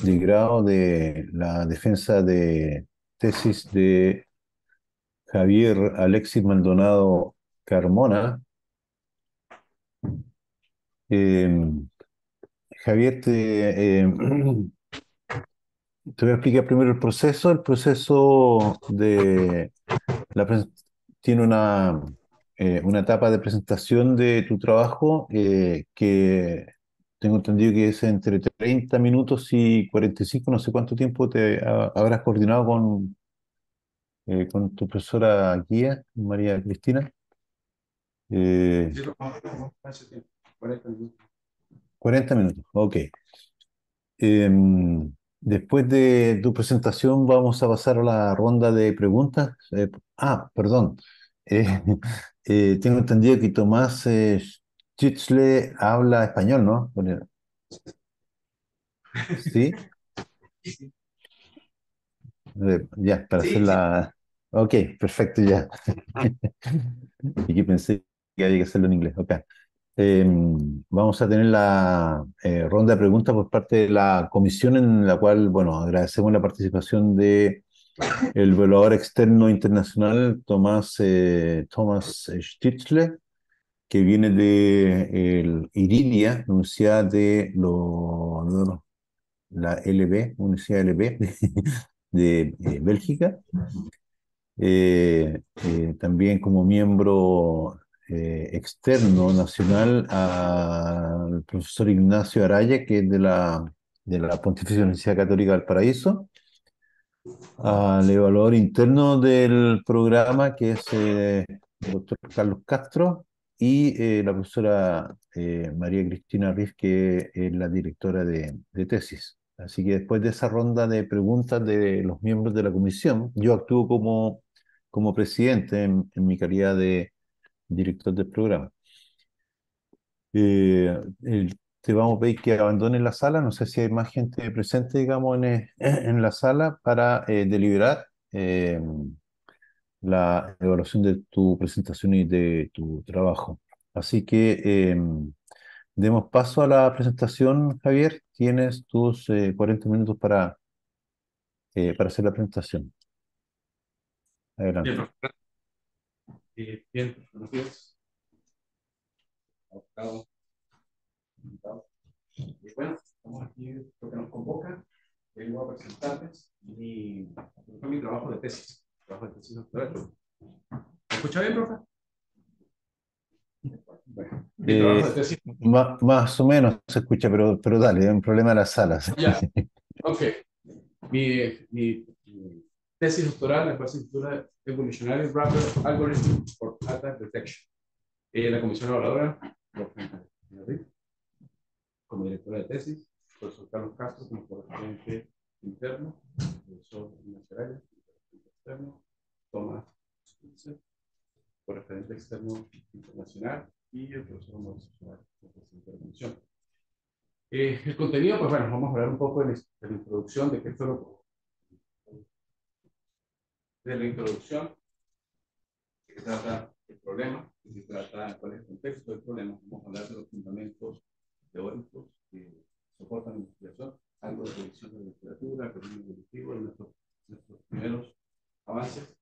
de grado de la defensa de tesis de Javier Alexis Maldonado Carmona. Eh, Javier, te voy a explicar primero el proceso. El proceso de tiene una etapa de presentación de tu trabajo que tengo entendido que es entre 30 minutos y 45. No sé cuánto tiempo habrás coordinado con tu profesora guía, María Cristina. Eh, Sí, hace tiempo, 40 minutos. 40 minutos, ok. Después de tu presentación vamos a pasar a la ronda de preguntas. Perdón. Eh, tengo entendido que Tomás Schitzle habla español, ¿no? Sí, ya, para hacer Sí, sí. la... Ok, perfecto, ya. Y que pensé que había que hacerlo en inglés. Ok. Eh, Vamos a tener la ronda de preguntas por parte de la comisión en la cual, bueno, agradecemos la participación de el evaluador externo internacional Thomas Stitzle, que viene de Iridia, Universidad de la LB, Universidad LB de Bélgica. También como miembro externo nacional al profesor Ignacio Araya, que es de la Pontificia Universidad Católica del Paraíso, al evaluador interno del programa, que es el doctor Carlos Castro, y la profesora María Cristina Riz, que es la directora de tesis. Así que después de esa ronda de preguntas de los miembros de la comisión, yo actúo como presidente en mi calidad de director del programa. Te vamos a pedir que abandones la sala. No sé si hay más gente presente, digamos, en la sala para deliberar la evaluación de tu presentación y de tu trabajo. Así que demos paso a la presentación, Javier. Tienes tus 40 minutos para hacer la presentación. Bien, Adelante. profesor. Bien, buenos días. Abogado, invitado. Bueno, estamos aquí porque nos convoca. Vengo a presentarles mi trabajo de tesis. Trabajo de tesis doctoral. ¿Me escucha bien, profe? Bueno, mi trabajo de Eh, tesis. Más o menos se escucha, pero dale, es un problema de las salas. Ya, ok. Mi tesis doctoral, la cual se titula Evolutionary Wrapper Algorithm for Attack Detection. La comisión evaluadora, como directora de tesis, profesor Carlos Castro como correspondiente interno, profesor Ignacio Araya, externo, Tomás Schulze, correspondiente externo internacional, y el profesor Mauricio Suárez, como presidente de la comisión. El contenido, pues bueno, vamos a hablar un poco de la introducción, de qué fue de la introducción, de qué trata el problema, de qué trata, cuál es el contexto del problema. Vamos a hablar de los fundamentos teóricos que soportan la investigación, algo de revisión de la literatura, el camino evolutivo, de nuestros primeros avances,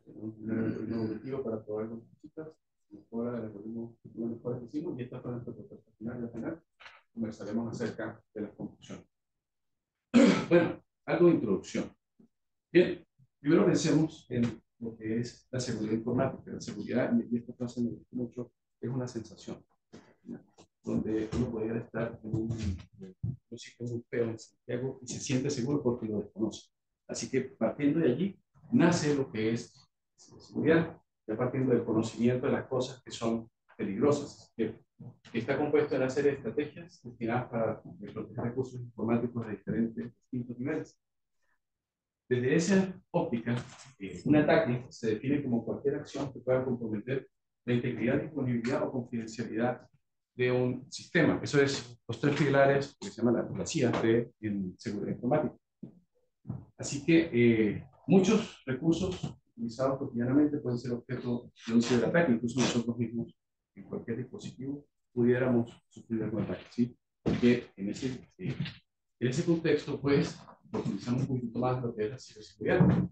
un primer algoritmo evolutivo para probar con citas, mejora del algoritmo, lo mejor que hicimos, y esta fue nuestra propuesta final. Y al final conversaremos acerca de las conclusiones. Bueno, algo de introducción. Bien, primero pensemos en lo que es la seguridad informática. La seguridad, y esta frase me gusta mucho, es una sensación, ¿no? Donde uno podría estar en un sitio muy feo en Santiago y se siente seguro porque lo desconoce. Así que partiendo de allí, nace lo que es la seguridad, ya partiendo del conocimiento de las cosas que son peligrosas, que está compuesto de una serie de estrategias destinadas para proteger recursos informáticos de distintos niveles. Desde esa óptica, un ataque se define como cualquier acción que pueda comprometer la integridad, disponibilidad o confidencialidad de un sistema. Eso es los tres pilares que se llama la CIA en seguridad informática. Así que muchos recursos utilizados cotidianamente pueden ser objeto de un ciberataque. Incluso nosotros mismos, en cualquier dispositivo, pudiéramos sufrir algún ataque, ¿sí? Porque En ese contexto, pues, profundizamos un poquito más lo que es la ciberseguridad.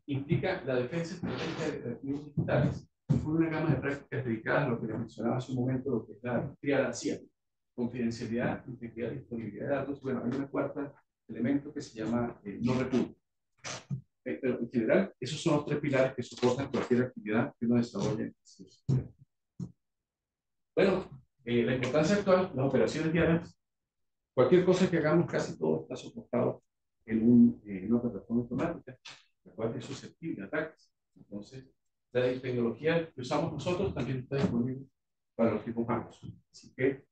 Implica la defensa estratégica de activos digitales con una gama de prácticas dedicadas a lo que les mencionaba hace un momento, lo que es la triada CIA: confidencialidad, integridad y disponibilidad de datos. Bueno, hay un cuarto elemento que se llama no repudio. Pero en general, esos son los tres pilares que soportan cualquier actividad que uno desarrolle. Bueno, la importancia actual, las operaciones diarias, cualquier cosa que hagamos, casi todo está soportado en una plataforma informática, la cual es susceptible a ataques. Entonces, la tecnología que usamos nosotros también está disponible para los tipos bancos. Así que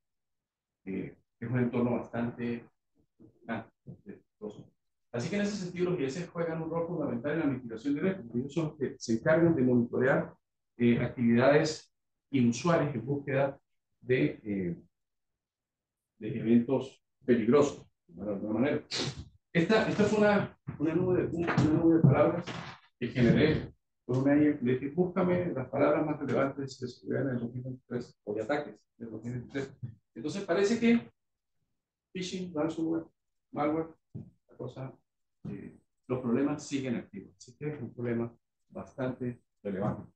es un entorno bastante costoso. Así que en ese sentido, los IS juegan un rol fundamental en la mitigación de riesgos. Ellos son los que se encargan de monitorear actividades inusuales en búsqueda de eventos peligrosos, de alguna manera. Esta fue una nube de palabras que generé por una IA. Le dije, búscame las palabras más relevantes de seguridad en el 2023 o de ataques del 2023. Entonces parece que phishing, ransomware, malware, la cosa, los problemas siguen activos. Así que es un problema bastante relevante.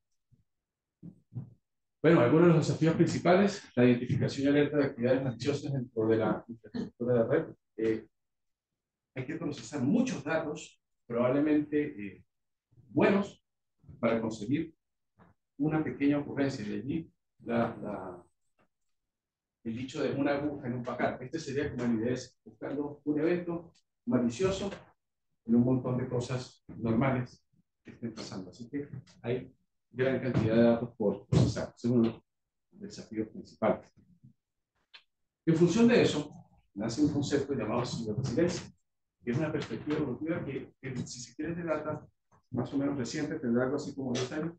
Bueno, algunos de los desafíos principales: la identificación y alerta de actividades maliciosas dentro de la infraestructura de la red. Hay que procesar muchos datos, probablemente buenos, para conseguir una pequeña ocurrencia. De allí el dicho de una aguja en un pajar. Este sería como la idea, es buscando un evento malicioso en un montón de cosas normales que estén pasando. Así que hay gran cantidad de datos por procesar. Ese es uno de los desafíos principales. En función de eso, nace un concepto llamado ciberresiliencia, que es una perspectiva evolutiva que, si se quiere, de data más o menos reciente, tendrá algo así como 10 años,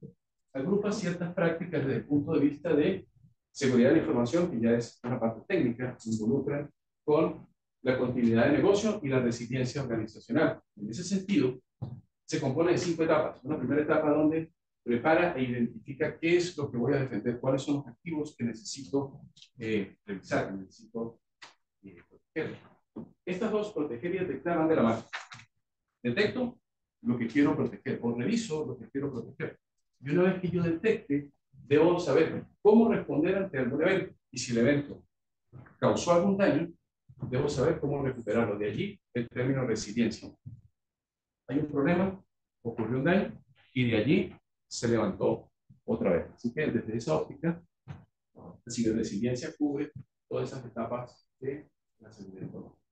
agrupa ciertas prácticas desde el punto de vista de seguridad de la información, que ya es una parte técnica, se involucran con la continuidad de negocio y la resiliencia organizacional. En ese sentido, se compone de 5 etapas. Una primera etapa donde prepara e identifica qué es lo que voy a defender, cuáles son los activos que necesito revisar, que necesito proteger. Estas dos, proteger y detectar, van de la mano. Detecto lo que quiero proteger o reviso lo que quiero proteger. Y una vez que yo detecte, debo saber cómo responder ante algún evento. Y si el evento causó algún daño, debo saber cómo recuperarlo. De allí el término resiliencia. Hay un problema, ocurrió un daño, y de allí se levantó otra vez. Así que desde esa óptica, la ciberresiliencia cubre todas esas etapas de la seguridad informática.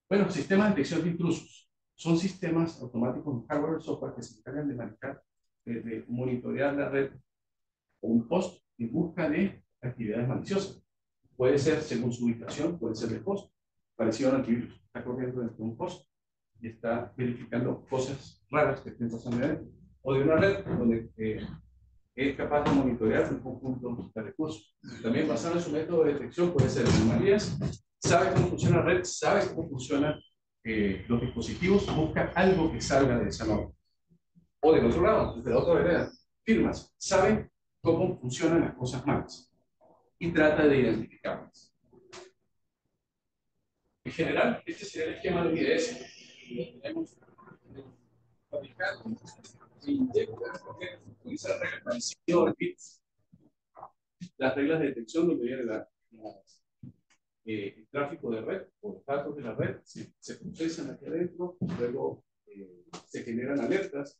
Bueno, sistemas de detección de intrusos. Son sistemas automáticos en hardware o software que se encargan de manejar, de monitorear la red o un host en busca de actividades maliciosas. Puede ser según su ubicación, puede ser de host, parecido al antivirus. Está corriendo dentro de un host y está verificando cosas raras que estén pasando adentro. O de una red donde es capaz de monitorear un conjunto de recursos. También, basado en su método de detección, puede ser de anomalías, sabe cómo funciona la red, sabe cómo funcionan los dispositivos, busca algo que salga de esa norma. O del otro lado, desde la otra vereda, firmas, sabe cómo funcionan las cosas malas y trata de identificarlas. En general, este sería el esquema de IDS. Lo tenemos fabricado, se inyecta, utiliza reglas de bits, las reglas de detección donde viene el tráfico de red o los datos de la red se procesan aquí adentro, luego se generan alertas.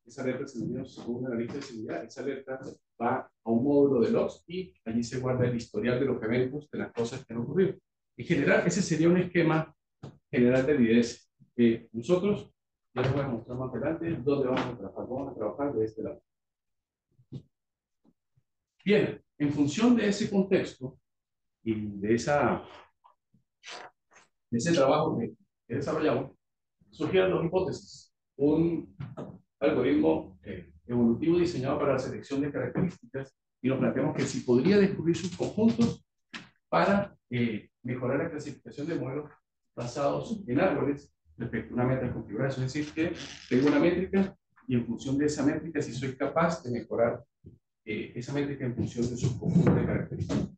Esa alerta se envía según una lista de seguridad. Esa alerta va a un módulo de logs y allí se guarda el historial de los eventos, de las cosas que han ocurrido. En general, ese sería un esquema general de IDS. Nosotros, ya les voy a mostrar más adelante dónde vamos a trabajar. Vamos a trabajar de este lado. Bien, en función de ese contexto y de ese trabajo que desarrollamos, surgieron dos hipótesis. Un algoritmo evolutivo diseñado para la selección de características, y nos planteamos que si podría descubrir sus conjuntos para mejorar la clasificación de modelos basados en árboles respecto a una métrica configurada. Es decir, que tengo una métrica y en función de esa métrica, si soy capaz de mejorar esa métrica en función de sus conjuntos de características.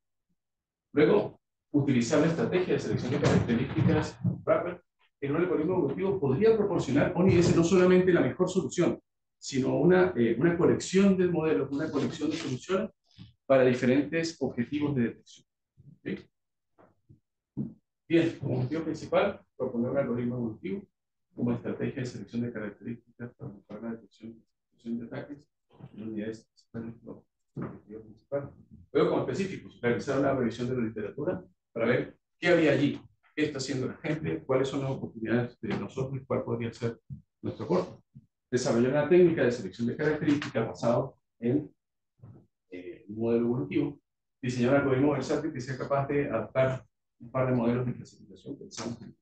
Luego, utilizar la estrategia de selección de características wrapper en un algoritmo evolutivo podría proporcionar ONIS no solamente la mejor solución, sino una colección de modelos, una colección de soluciones para diferentes objetivos de detección. ¿Sí? Bien, como objetivo principal, proponer un algoritmo evolutivo como estrategia de selección de características para mejorar la detección de ataques en unidades principales. Objetivo principal. Luego, como específicos, realizar una revisión de la literatura para ver qué había allí, qué está haciendo la gente, cuáles son las oportunidades de nosotros y cuál podría ser nuestro aporte. Desarrollar una técnica de selección de características basado en un modelo evolutivo. Diseñar un algoritmo versátil que sea capaz de adaptar un par de modelos de clasificación, pensamos en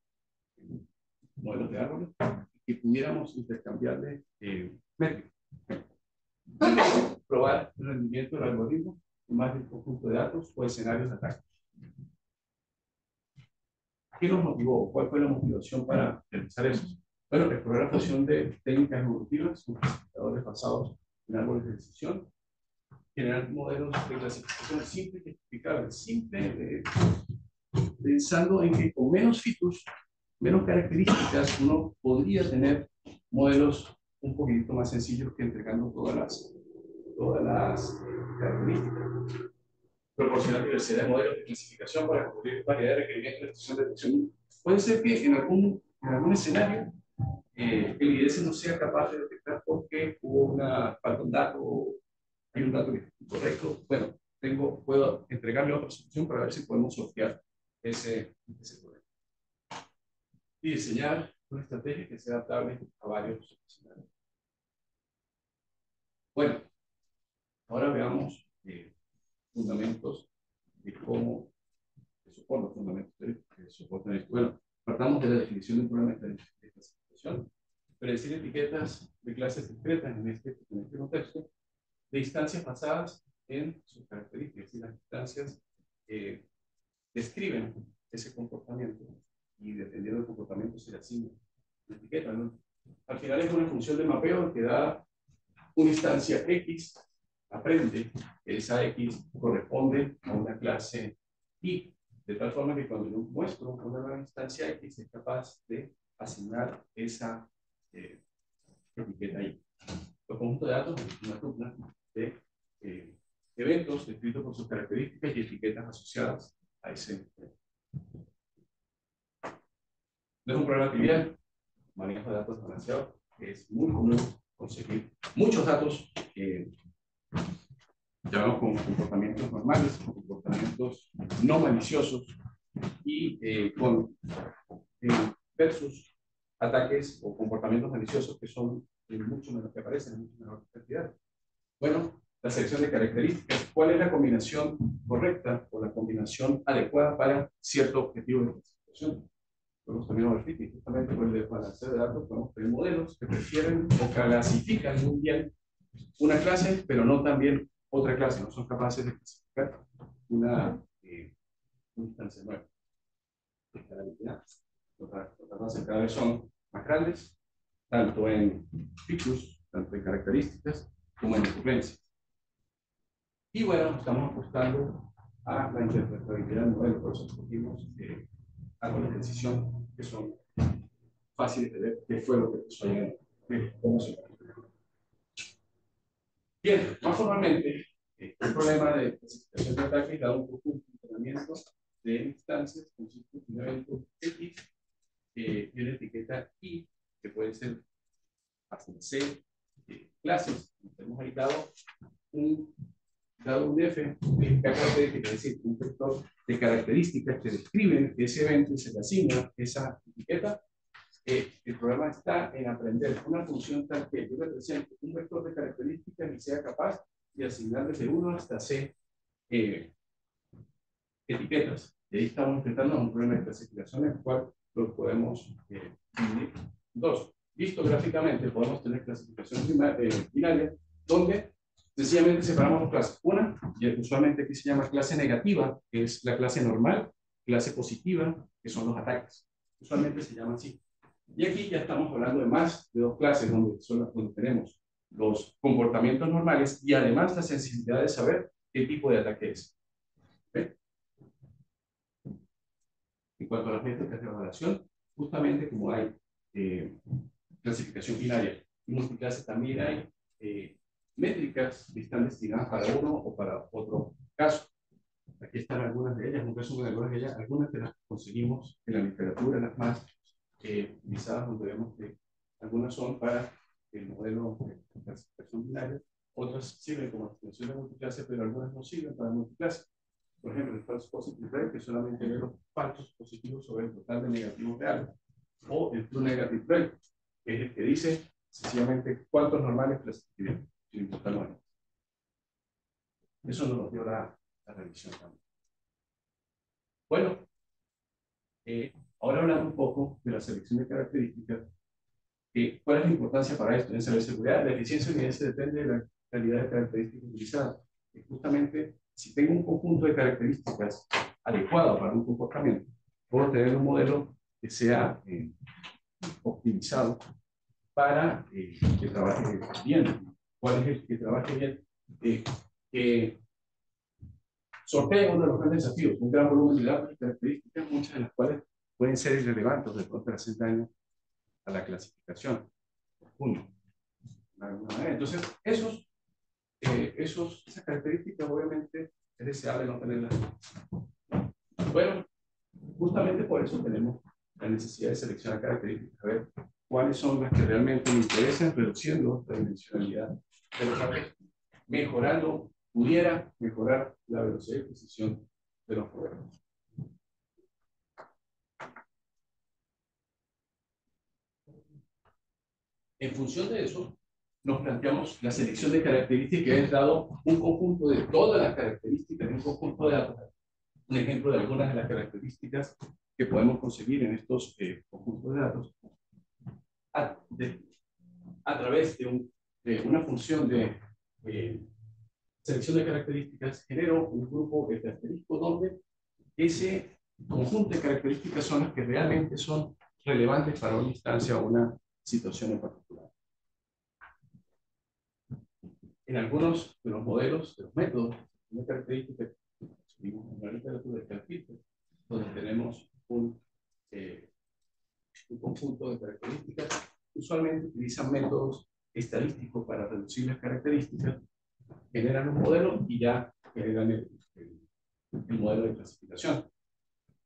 modelos de árboles, y pudiéramos intercambiarle métricas. Probar el rendimiento del algoritmo en más de un conjunto de datos o escenarios de ataque. ¿Qué nos motivó? ¿Cuál fue la motivación para realizar eso? Bueno, explorar la función de técnicas evolutivas, con clasificadores basados en árboles de decisión, generar modelos de clasificación simples y explicables, pensando en que con menos features, menos características, uno podría tener modelos un poquito más sencillos que entregando todas las características. Proporcionar diversidad de modelos de clasificación para cubrir variedad de requerimientos de estación de detección. Puede ser que en algún escenario el IDS no sea capaz de detectar porque hubo falta un dato, hay un dato incorrecto. Bueno, puedo entregarle otra solución para ver si podemos sortear ese problema. Y diseñar una estrategia que sea adaptable a varios escenarios. Bueno, ahora veamos fundamentos de cómo se suponen los fundamentos que soportan esto. Bueno, partamos de la definición de un problema de clasificación. Predecir etiquetas de clases discretas en este contexto de instancias basadas en sus características. Y las instancias describen ese comportamiento y dependiendo del comportamiento se le asigna una etiqueta, ¿no? Al final es una función de mapeo que da una instancia X, aprende que esa X corresponde a una clase Y, de tal forma que cuando yo muestro una nueva instancia X es capaz de asignar esa etiqueta Y. Los conjuntos de datos es una columna de eventos descritos por sus características y etiquetas asociadas a ese evento. No es un problema trivial, manejo de datos balanceados, es muy común conseguir muchos datos llamamos como comportamientos normales, comportamientos no maliciosos y versus ataques o comportamientos maliciosos que son mucho menos, que aparecen en mucho menor cantidad. Bueno, la selección de características. ¿Cuál es la combinación correcta o la combinación adecuada para cierto objetivo de clasificación? Podemos también ver que justamente por el desbalance de datos podemos tener modelos que prefieren o clasifican muy bien una clase, pero no también otra clase. No son capaces de clasificar una instancia nueva. Otras bases cada vez son más grandes, tanto en features, tanto en características, como en ocurrencias. Y bueno, estamos apostando a la interpretabilidad del modelo, por eso escogimos árboles de decisión que son fáciles de ver qué fue lo que pasó ayer, cómo se comportó. Bien, más formalmente, el problema de clasificación de ataques da un poco de funcionamiento de instancias con un evento X y una etiqueta Y, que puede ser hasta C clases. Hemos ahí dado un F de características, es decir, un vector de características que describen ese evento y se le asigna esa etiqueta. El problema está en aprender una función tal que yo represente un vector de características y sea capaz de asignar desde 1 hasta C etiquetas. Y ahí estamos enfrentando a un problema de clasificación en el cual lo podemos dividir en dos. Visto gráficamente, podemos tener clasificación binaria, donde sencillamente separamos dos clases. Una, y usualmente aquí se llama clase negativa, que es la clase normal, clase positiva, que son los ataques. Usualmente se llama así. Y aquí ya estamos hablando de más de dos clases, donde tenemos los comportamientos normales y además la sensibilidad de saber qué tipo de ataque es. ¿Okay? En cuanto a las métricas de evaluación, justamente como hay clasificación binaria y multiclase, también hay métricas que están destinadas para uno o para otro caso. Aquí están algunas de ellas, un resumen de algunas de ellas, algunas de las que conseguimos en la literatura, las más utilizadas, donde vemos que algunas son para el modelo de clasificación binaria, otras sirven como extensión de multiclase, pero algunas no sirven para multiclase. Por ejemplo, el false positive rate, que solamente ve los falsos positivos sobre el total de negativos reales, o el true negative rate, que es el que dice sencillamente cuántos normales clasifican, sin importar no. Eso nos dio la revisión también. Bueno, ahora hablando un poco de la selección de características, ¿cuál es la importancia para esto? En ciberseguridad, la eficiencia de la evidencia depende de la calidad de características utilizadas. Y justamente, si tengo un conjunto de características adecuado para un comportamiento, puedo tener un modelo que sea optimizado para que trabaje bien. ¿Cuál es el que trabaje bien? Que sortea uno de los grandes desafíos, un gran volumen de datos y características, muchas de las cuales pueden ser irrelevantes de pronto hacer daño a la clasificación. Entonces, esas características obviamente es deseable no tenerlas. Bueno, justamente por eso tenemos la necesidad de seleccionar características, a ver cuáles son las que realmente me interesan, reduciendo la dimensionalidad de los datos, pudiera mejorar la velocidad de precisión de los modelos. En función de eso, nos planteamos la selección de características que ha dado un conjunto de todas las características de un conjunto de datos. Un ejemplo de algunas de las características que podemos conseguir en estos conjuntos de datos a través de una función de selección de características, genero un grupo de característicos donde ese conjunto de características son las que realmente son relevantes para una instancia o una situación en particular. En algunos de los modelos, de los métodos, una característica en la literatura de Calpite, donde tenemos un conjunto de características, usualmente utilizan métodos estadísticos para reducir las características, generan un modelo y ya generan el modelo de clasificación.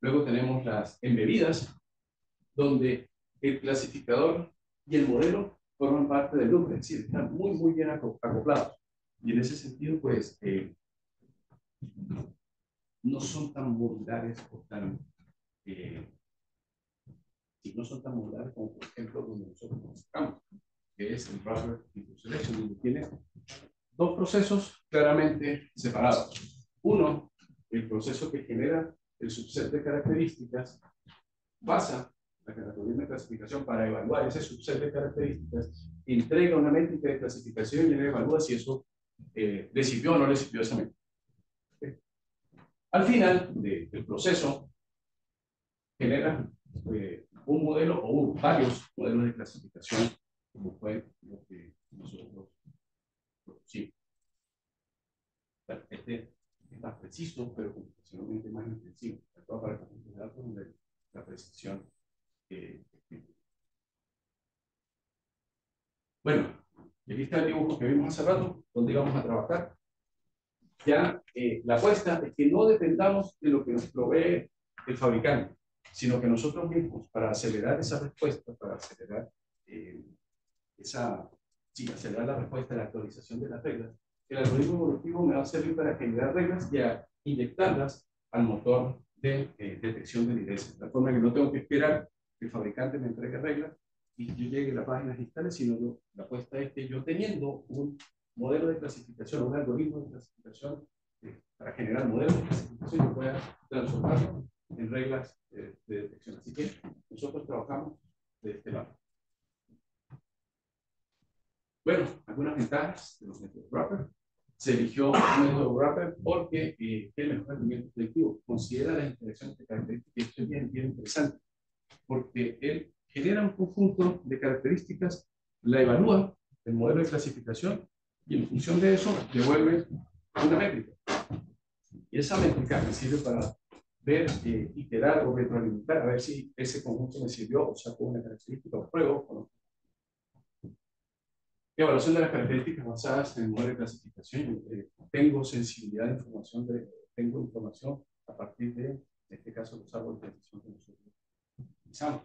Luego tenemos las embebidas, donde el clasificador y el modelo forman parte del loop, es decir, están muy bien acoplados. Y en ese sentido, pues, no son tan modulares o tan, no son tan modulares como, por ejemplo, donde nosotros nos sacamos, que es el Wrapper Input Selection, donde tiene dos procesos claramente separados. Uno, el proceso que genera el subset de características, basa la categoría de clasificación para evaluar ese subset de características, entrega una métrica de clasificación y evalúa si eso le sirvió o no le sirvió esa métrica. ¿Okay? Al final del proceso, genera un modelo o varios modelos de clasificación, como fue lo que nosotros propusimos. Bueno, este es más preciso, pero computacionalmente más intensivo, sobre todo para conjuntos de datos donde la precisión. Bueno, aquí está el dibujo que vimos hace rato, donde íbamos a trabajar. Ya la apuesta es que no dependamos de lo que nos provee el fabricante, sino que nosotros mismos, para acelerar esa respuesta, para acelerar acelerar la respuesta de la actualización de las reglas, el algoritmo evolutivo me va a servir para generar reglas y a inyectarlas al motor de detección de niveles, de tal forma que no tengo que esperar que el fabricante me entregue reglas y yo llegue a las páginas digitales, sino la apuesta es que yo teniendo un modelo de clasificación, un algoritmo de clasificación para generar modelos de clasificación, yo pueda transformarlo en reglas de detección. Así que nosotros trabajamos de este lado. Bueno, algunas ventajas de los métodos Wrapper. Se eligió un método Wrapper porque tiene mejor rendimiento predictivo. Considera las interacciones de características, y esto es bien interesante, porque él genera un conjunto de características, la evalúa, el modelo de clasificación, y en función de eso devuelve una métrica. Y esa métrica me sirve para ver, iterar o retroalimentar, a ver si ese conjunto me sirvió o sacó una característica o pruebo o no. Evaluación de las características basadas en el modelo de clasificación. Tengo sensibilidad de información, tengo información a partir de, en este caso, los árboles de decisión que nosotros utilizamos.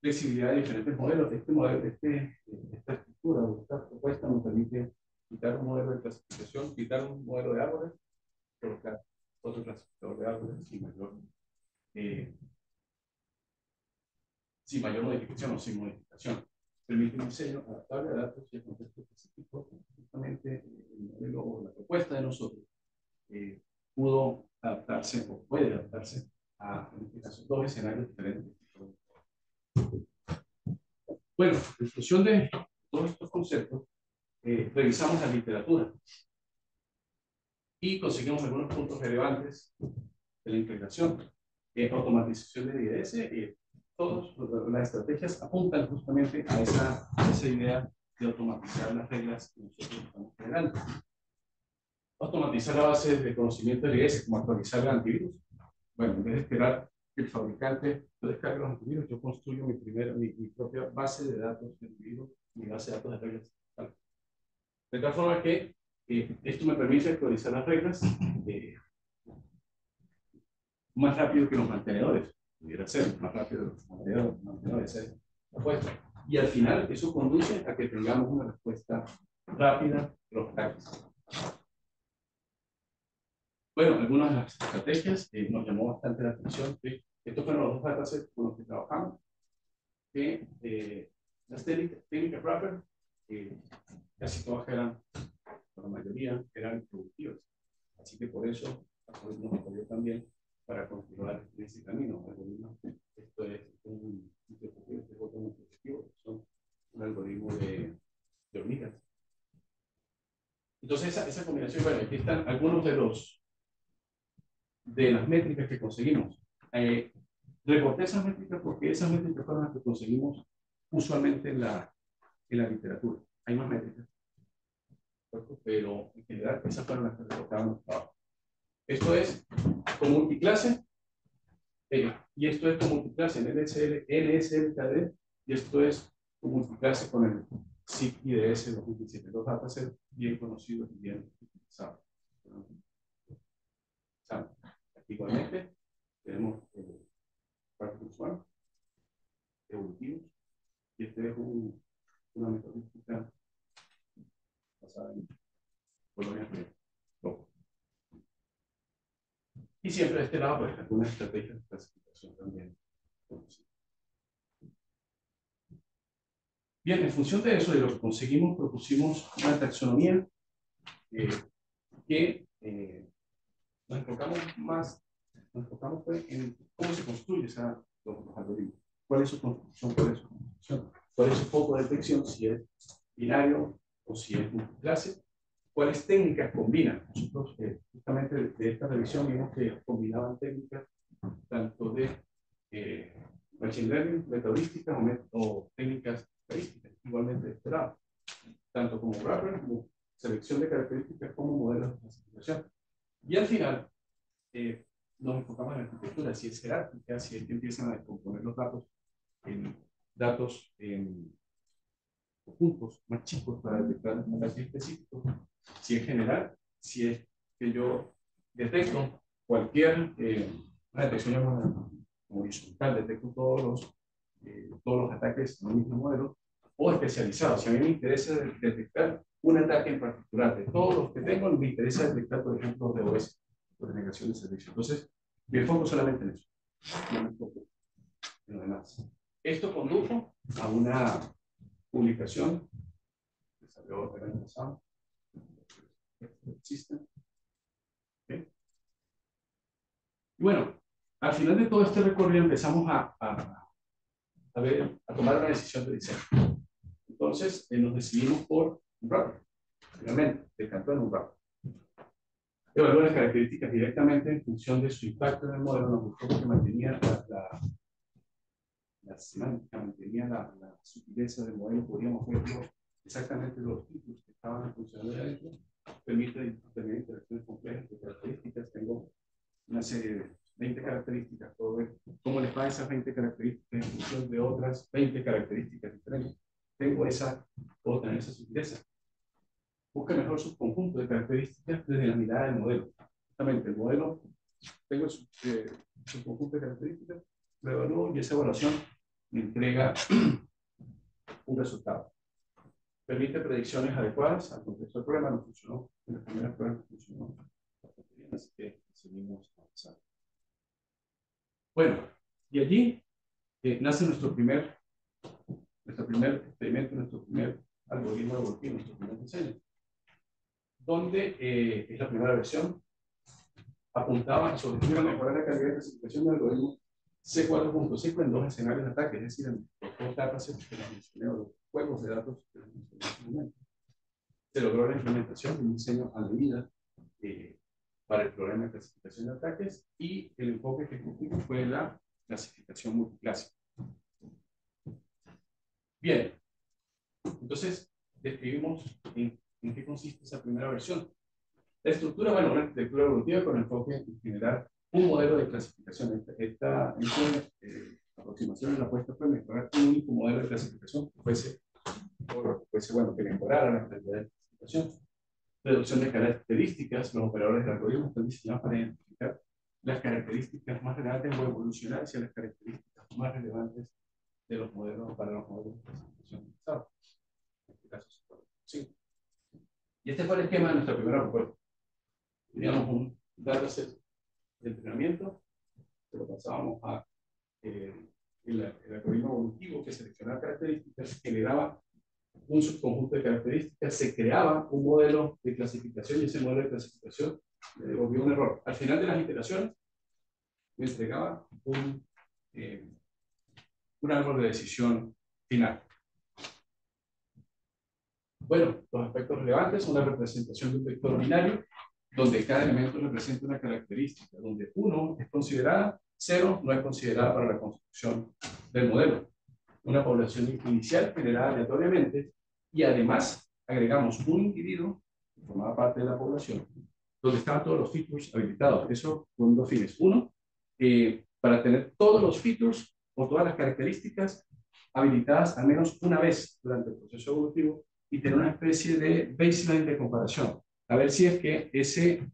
Flexibilidad de diferentes modelos. Este modelo, esta estructura o esta propuesta nos permite quitar un modelo de clasificación, quitar un modelo de árboles, colocar otro clasificador de árboles sin mayor modificación o sin modificación. Permite un diseño adaptable a datos y a contextos específicos. Justamente el modelo o la propuesta de nosotros pudo adaptarse o puede adaptarse a, en este caso, dos escenarios diferentes. Bueno, en función de todos estos conceptos, revisamos la literatura y conseguimos algunos puntos relevantes de la integración. Automatización de IDS, todas las estrategias apuntan justamente a esa idea de automatizar las reglas que nosotros estamos generando. Automatizar la base de conocimiento del IDS, como actualizar el antivirus. Bueno, en vez de esperar que el fabricante lo descargue los antivirus, yo construyo mi propia base de datos de antivirus, mi base de datos de reglas. De tal forma que esto me permite actualizar las reglas más rápido que los mantenedores. Pudiera ser más rápido que los mantenedores, la respuesta. Y al final eso conduce a que tengamos una respuesta rápida de los ataques. Bueno, algunas de las estrategias nos llamó bastante la atención. Estos fueron los dos datasets con los que trabajamos. Las técnicas wrapper, casi todas eran, la mayoría eran productivas. Así que por eso nos apoyó también para continuar en ese camino. Esto es un objetivo, son un algoritmo de hormigas. Entonces esa combinación, bueno, aquí están algunos de las métricas que conseguimos. Reporté esas métricas porque esas métricas fueron las que conseguimos usualmente en la literatura. Hay más métricas, pero en general esas fueron las que reportaban los trabajos. Esto es con multiclase, y esto es con multiclase en NSLKD, y esto es con multiclase con el SIG IDS 2017. Dos datasets bien conocidos y bien utilizados. Igualmente, tenemos Practice One, evolutivos, y este es una metodística basada en colonias de loco. Y siempre de este lado, pues, algunas estrategias de clasificación también. Bien, en función de eso, de lo que conseguimos, propusimos una taxonomía que nos enfocamos pues, en cómo se construye los algoritmos. ¿Cuál es su construcción? ¿Cuál es su foco de detección? Si es binario o si es multiclase. ¿Cuáles técnicas combinan? Nosotros, justamente de esta revisión, vimos que combinaban técnicas tanto de machine learning, metodísticas o técnicas estadísticas, igualmente esperadas, tanto como wrapper, como selección de características, como modelos de clasificación. Y al final, nos enfocamos en la arquitectura, si es jerárquica, si es que empiezan a componer los datos en conjuntos más chicos para detectar ataques específicos, si es general, si es que yo detecto cualquier una detección horizontal, detecto todos los ataques en el mismo modelo, o especializado. Si a mí me interesa detectar un ataque en particular, de todos los que tengo, me interesa detectar, por ejemplo, DOS, por denegación de servicio. Entonces, me enfoco solamente en eso. No me enfoco en lo demás. Esto condujo a una publicación que salió el año pasado. Existe. ¿Okay? Y bueno, al final de todo este recorrido empezamos a tomar una decisión de diseño. Entonces, nos decidimos por un wrapper. Finalmente, decantó en un wrapper. Evaluó las características directamente en función de su impacto en el modelo. Nos gustó porque mantenía la semántica, mantenía la sutileza del modelo. Podríamos ver exactamente los títulos que estaban funcionando de adentro. Permite tener interacciones complejas de características. Tengo una serie 20 características, puedo ver cómo les va a esas 20 características en función de otras 20 características diferentes. Puedo tener esa sutileza. Busca mejor su conjunto de características desde la mirada del modelo. Justamente el modelo, tengo su conjunto de características, lo evalúo y esa evaluación me entrega un resultado. Permite predicciones adecuadas al contexto del problema. No funcionó en la primera prueba, no funcionó bastante bien, así que seguimos avanzando. Bueno, y allí nace nuestro primer experimento, nuestro primer algoritmo evolutivo, nuestro primer diseño, donde es la primera versión, apuntaba a su objetivo a mejorar la calidad de clasificación del algoritmo C4.5 en dos escenarios de ataque, es decir, en los dos datasets que les mencioné, los juegos de datos que les mencioné en este momento. Se logró la implementación de un diseño a medida para el problema de clasificación de ataques y el enfoque que escogimos fue la clasificación multiclase. Bien, entonces describimos en qué consiste esa primera versión. La estructura, bueno, una arquitectura evolutiva con enfoque en generar un modelo de clasificación. Esta aproximación en la apuesta fue mejorar un único modelo de clasificación que fuese bueno, que mejorara la calidad de clasificación. Reducción de características. Los operadores del algoritmo están diseñados para identificar las características más relevantes o evolucionar hacia las características más relevantes de los modelos para los modelos de clasificación utilizados. En este caso, sí. Y este fue el esquema de nuestra primera propuesta. Teníamos un dataset de entrenamiento, que lo pasábamos a el algoritmo evolutivo que seleccionaba características, generaba un subconjunto de características, se creaba un modelo de clasificación y ese modelo de clasificación me devolvió un error. Al final de las iteraciones me entregaba un árbol de decisión final. Bueno, los aspectos relevantes son la representación de un vector binario, donde cada elemento representa una característica, donde 1 es considerada, 0 no es considerada para la construcción del modelo. Una población inicial generada aleatoriamente y además agregamos un individuo que formaba parte de la población, donde estaban todos los features habilitados. Eso con dos fines. Uno, para tener todos los features o todas las características habilitadas al menos una vez durante el proceso evolutivo y tener una especie de baseline de comparación. A ver si es que ese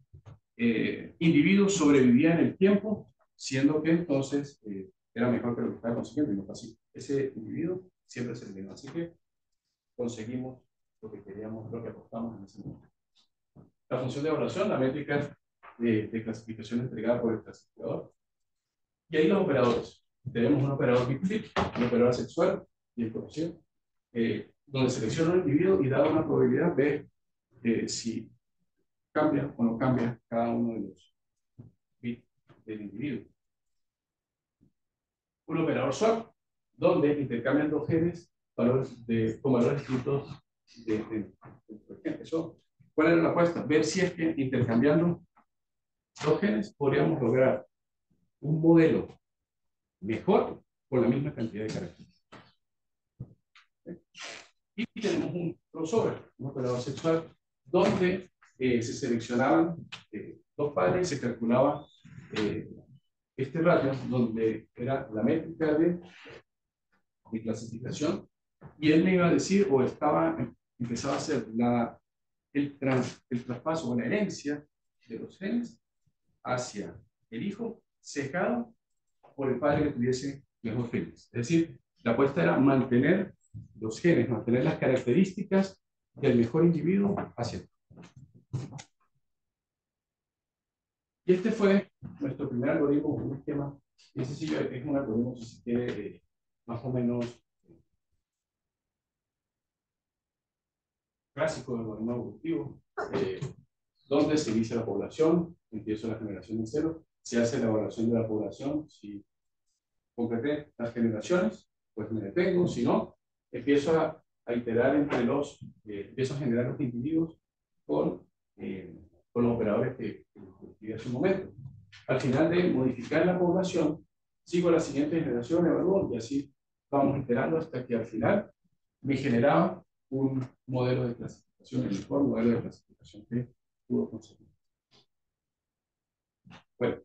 individuo sobrevivía en el tiempo, siendo que entonces era mejor que lo que estaba consiguiendo y no fue así. Ese individuo siempre se eliminó. Así que conseguimos lo que queríamos, lo que apostamos en ese momento. La función de evaluación, la métrica de clasificación entregada por el clasificador. Y ahí los operadores. Tenemos un operador bit-flip, un operador sexual y el conocido, donde selecciona un individuo y da una probabilidad ve si cambia o no cambia cada uno de los bits del individuo. Un operador swap, donde intercambian dos genes con valores distintos de eso. ¿Cuál era la apuesta? Ver si es que intercambiando dos genes podríamos lograr un modelo mejor con la misma cantidad de características. Y tenemos un crossover, un operador sexual, donde se seleccionaban dos pares y se calculaba este ratio, donde era la métrica de clasificación, y él me iba a decir, o empezaba a hacer el traspaso o la herencia de los genes hacia el hijo, secado por el padre que tuviese mejor genes. Es decir, la apuesta era mantener los genes, mantener las características del mejor individuo hacia el. Y este fue nuestro primer algoritmo, un esquema bien sencillo, es un algoritmo, si se quiere, más o menos clásico del algoritmo evolutivo, donde se inicia la población, empiezo la generación en cero, se hace la evaluación de la población, si concreté las generaciones, pues me detengo, si no, empiezo a iterar entre empiezo a generar los individuos con los operadores que describí hace un momento. Al final de modificar la población, sigo la siguiente generación, evalúo, y así vamos iterando hasta que al final me generaba un modelo de clasificación, el mejor modelo de clasificación que pudo conseguir. Bueno,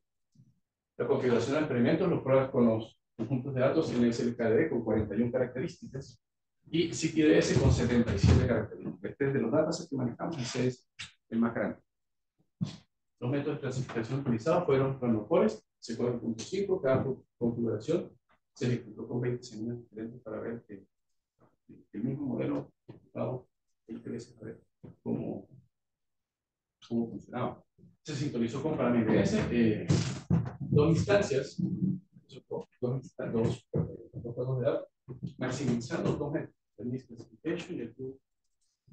La configuración de experimentos lo pruebas con los conjuntos de datos NSLKD con 41 características y CQDS con 77 características. Este es de los datasets que manejamos, ese es el más grande. Los métodos de clasificación utilizados fueron Random Forest, C4.5, cada configuración se ejecutó con 20 semanas diferentes para ver que el mismo modelo resultado interesa saber cómo funcionaba. Se sintonizó con Parameter dos instancias, dos juegos de datos, maximizando dos métodos, el misclassification y el true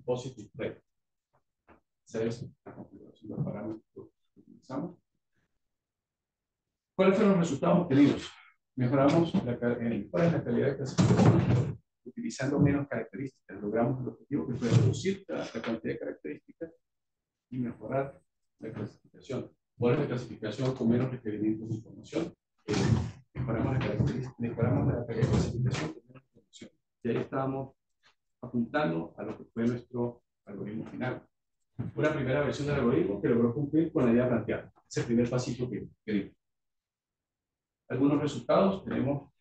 positive rate. Esa es la configuración de parámetros que utilizamos. ¿Cuáles fueron los resultados obtenidos? Mejoramos la calidad de clasificación utilizando menos características. Logramos el objetivo que fue reducir la cantidad de características y mejorar la clasificación. Modelos de clasificación con menos requerimientos de información. Mejoramos la calidad de clasificación con menos información. Y ahí estábamos apuntando a lo que fue nuestro algoritmo final. Una primera versión del algoritmo que logró cumplir con la idea planteada. Ese es el primer pasito que dimos. Algunos resultados, tenemos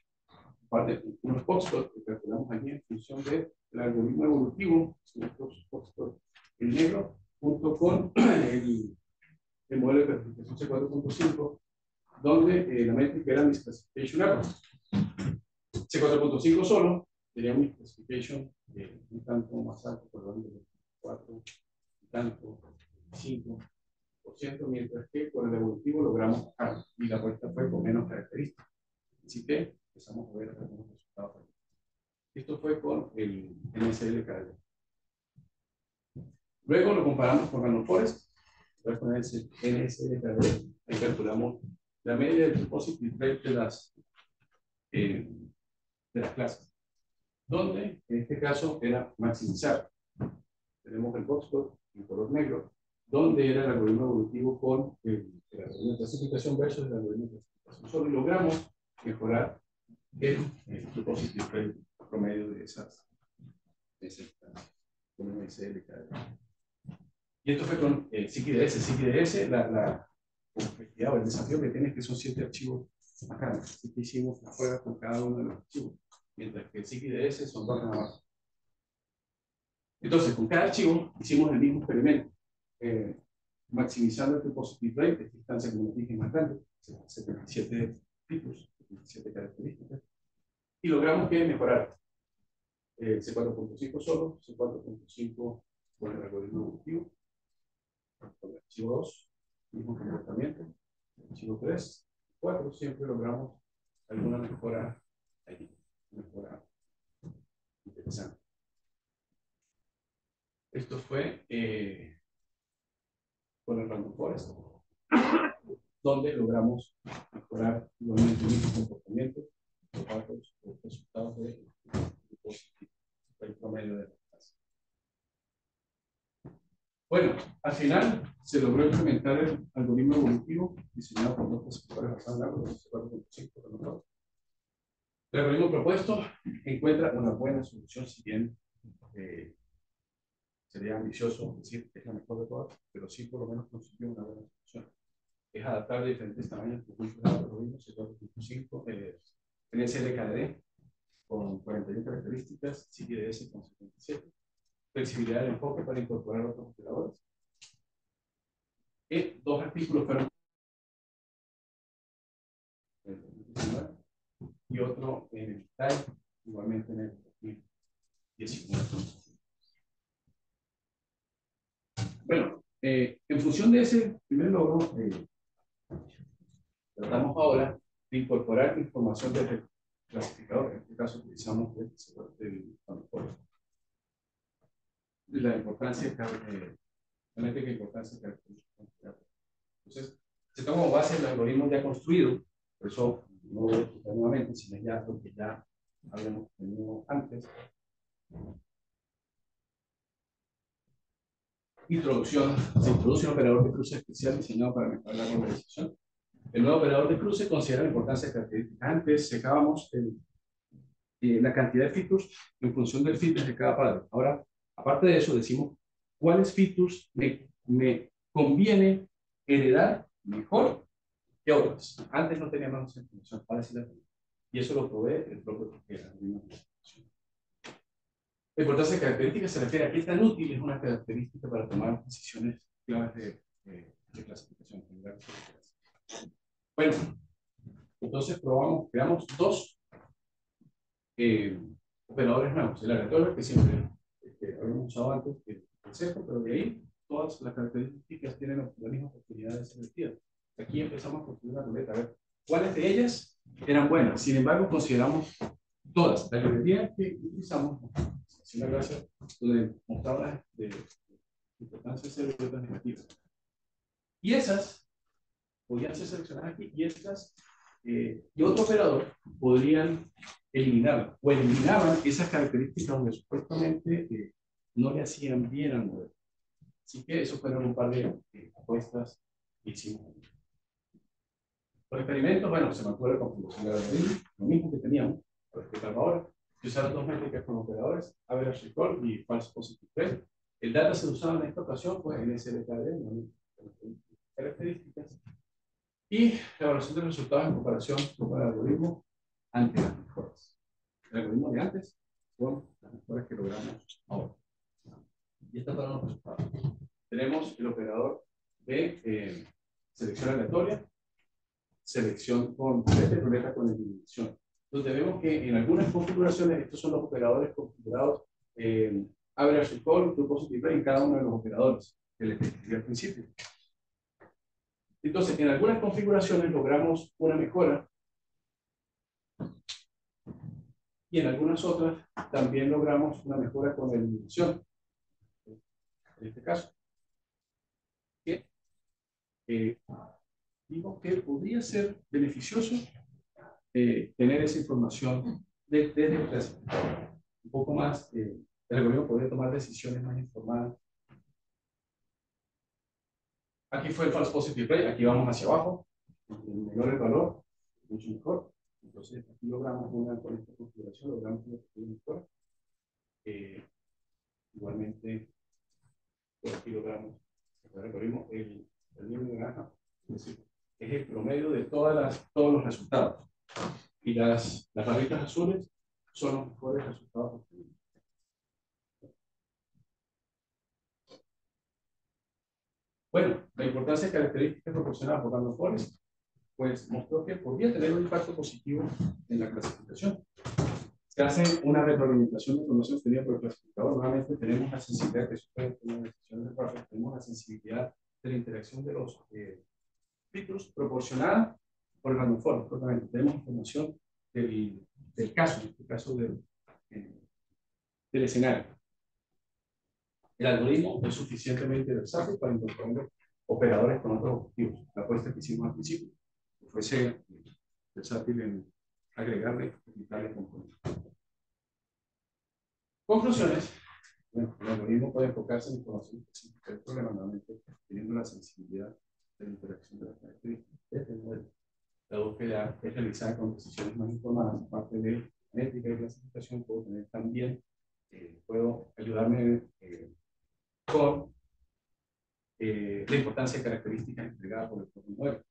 unos postdocs que calculamos aquí en función del algoritmo evolutivo, nuestros postdocs en negro, junto con el modelo de clasificación C4.5, donde la métrica era misclassification error. C4.5 solo tenía un misclassification un tanto más alto, perdón, de 4, un tanto, 5%, mientras que con el evolutivo logramos bajar y la vuelta fue con menos características. Así que empezamos a ver algunos resultados. Esto fue con el NSLKD. Luego lo comparamos con Random Forest, con el NSLKD, ahí calculamos la media del positive rate de las clases, donde en este caso era maximizar. Tenemos el boxplot en color negro, donde era el algoritmo evolutivo con el algoritmo de clasificación versus el algoritmo de clasificación. Solo logramos mejorar el positive rate promedio de esas con un SLKD. Y esto fue con CQDS. CQDS, la complejidad o el desafío que tiene es que son 7 archivos acá. Así que hicimos la prueba con cada uno de los archivos, mientras que el CQDS son 2 nada más. Entonces, con cada archivo hicimos el mismo experimento, maximizando el positive rate, esta instancia como les dije más grande, 77 tipos, 77 características, y logramos que mejorara. C4.5 solo, C4.5 con el algoritmo evolutivo, con el archivo 2, mismo comportamiento, el archivo 3, 4, siempre logramos alguna mejora allí, mejora interesante. Esto fue con el Random Forest, donde logramos mejorar igualmente el mismo comportamiento, los resultados de el promedio de la clase. Bueno, al final se logró implementar el algoritmo evolutivo diseñado por dos clasificadores basados en árboles, C4.5. El algoritmo propuesto encuentra una buena solución, si bien sería ambicioso decir que es la mejor de todas, pero sí por lo menos consiguió una buena solución. Es adaptar de diferentes tamaños conjuntos de algoritmos, C4.5, NSLKD con 41 características, CQDS con 77, flexibilidad del enfoque para incorporar otros operadores. Y dos artículos fueron y otro en el TAI, igualmente en el 2019. Bueno, en función de ese primer logro, tratamos ahora de incorporar información del clasificador. En este caso utilizamos el la importancia de importancia característica. Entonces, se toma como base el algoritmo ya construido, por eso no lo voy a explicar nuevamente, sino ya lo que ya habíamos tenido antes. Introducción. Se introduce un operador de cruce especial diseñado para mejorar la normalización. El nuevo operador de cruce considera la importancia de características. Antes secábamos la cantidad de features en función del fitness de cada padre. Ahora, aparte de eso, decimos cuáles features me conviene heredar mejor ¿Qué otras? Antes no teníamos esa información, ahora sí la tenemos. Y eso lo provee el propio algoritmo. La importancia de características se refiere a qué tan útil es una característica para tomar decisiones claves de clasificación general. Bueno, entonces probamos, creamos dos operadores nuevos. El aleatorio, que siempre habíamos usado antes, el sesgo, pero de ahí todas las características tienen la misma oportunidad de ser elegidas. Aquí empezamos a construir una ruleta, a ver cuáles de ellas eran buenas. Sin embargo, consideramos todas. La mayoría que utilizamos, es una gracia, donde mostraba de importancia de ser ruletas negativas. Y esas podían ser seleccionadas aquí, y estas y otro operador podrían eliminarlas, o eliminaban esas características donde supuestamente no le hacían bien al modelo. Así que eso fueron un par de apuestas que hicimos. Por experimentos, bueno, se mantuvo la configuración de la algoritmo, lo mismo que teníamos respecto a ahora. Se usaron dos métricas con operadores, average recall y false positive rate. El data se usaba en esta ocasión fue el SLKD, ¿no? Características, y la evaluación de resultados en comparación con el algoritmo ante las mejoras. El algoritmo de antes con las mejoras que logramos ahora. Y esta para los resultados. Tenemos el operador de selección aleatoria, selección con ruleta con eliminación. Entonces vemos que en algunas configuraciones, estos son los operadores configurados average recall, true positive rate en cada uno de los operadores que les describí al principio. Entonces, en algunas configuraciones logramos una mejora y en algunas otras también logramos una mejora con eliminación. En este caso, que digo que podría ser beneficioso tener esa información desde el clasificador. Un poco más, el algoritmo podría tomar decisiones más informadas. Aquí fue el false positive rate, aquí vamos hacia abajo, menor el valor, mucho mejor. Entonces, aquí logramos con esta configuración, logramos una pequeña mejora. Igualmente, por aquí logramos el algoritmo, el límite de granja, es decir, es el promedio de todos los resultados. Y las barritas azules son los mejores resultados obtenidos. Bueno, la importancia de características proporcionadas por Random Forest, pues mostró que podría tener un impacto positivo en la clasificación. Se hace una retroalimentación de información obtenida por el clasificador. Nuevamente tenemos la sensibilidad que supone una decisión de Random, tenemos la sensibilidad de la interacción de los filtros proporcionada por el Random Forest. Tenemos información del caso, en este caso del escenario. El algoritmo es suficientemente versátil para incorporar operadores con otros objetivos. La apuesta que hicimos al principio, que fuese versátil en agregarle y quitarle componentes. Conclusiones. Bueno, el algoritmo puede enfocarse en información específica del problema, nuevamente teniendo la sensibilidad de la interacción de las características desde el modelo. La búsqueda es realizada con decisiones más informadas, aparte de métrica y clasificación, puedo tener también, puedo ayudarme con la importancia de características entregadas por el propio modelo.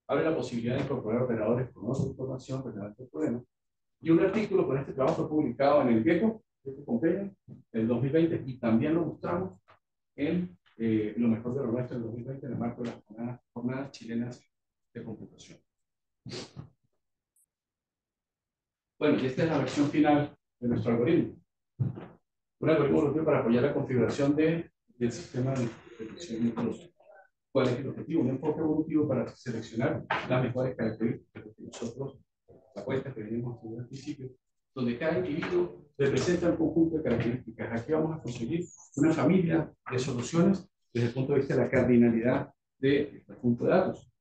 Abre la posibilidad de incorporar operadores con otra información relevante al problema. Y un artículo con este trabajo fue publicado en el GECO, en el 2020, y también lo mostramos en lo mejor de lo nuestro en el 2020, en el marco de las jornadas chilenas de computación. Bueno, y esta es la versión final de nuestro algoritmo. Un algoritmo europeo para apoyar la configuración del sistema de detección de intrusos. ¿Cuál es el objetivo? Un enfoque evolutivo para seleccionar las mejores características que nosotros, la apuesta que venimos haciendo al principio, donde cada individuo representa un conjunto de características. Aquí vamos a conseguir una familia de soluciones desde el punto de vista de la cardinalidad del conjunto de datos,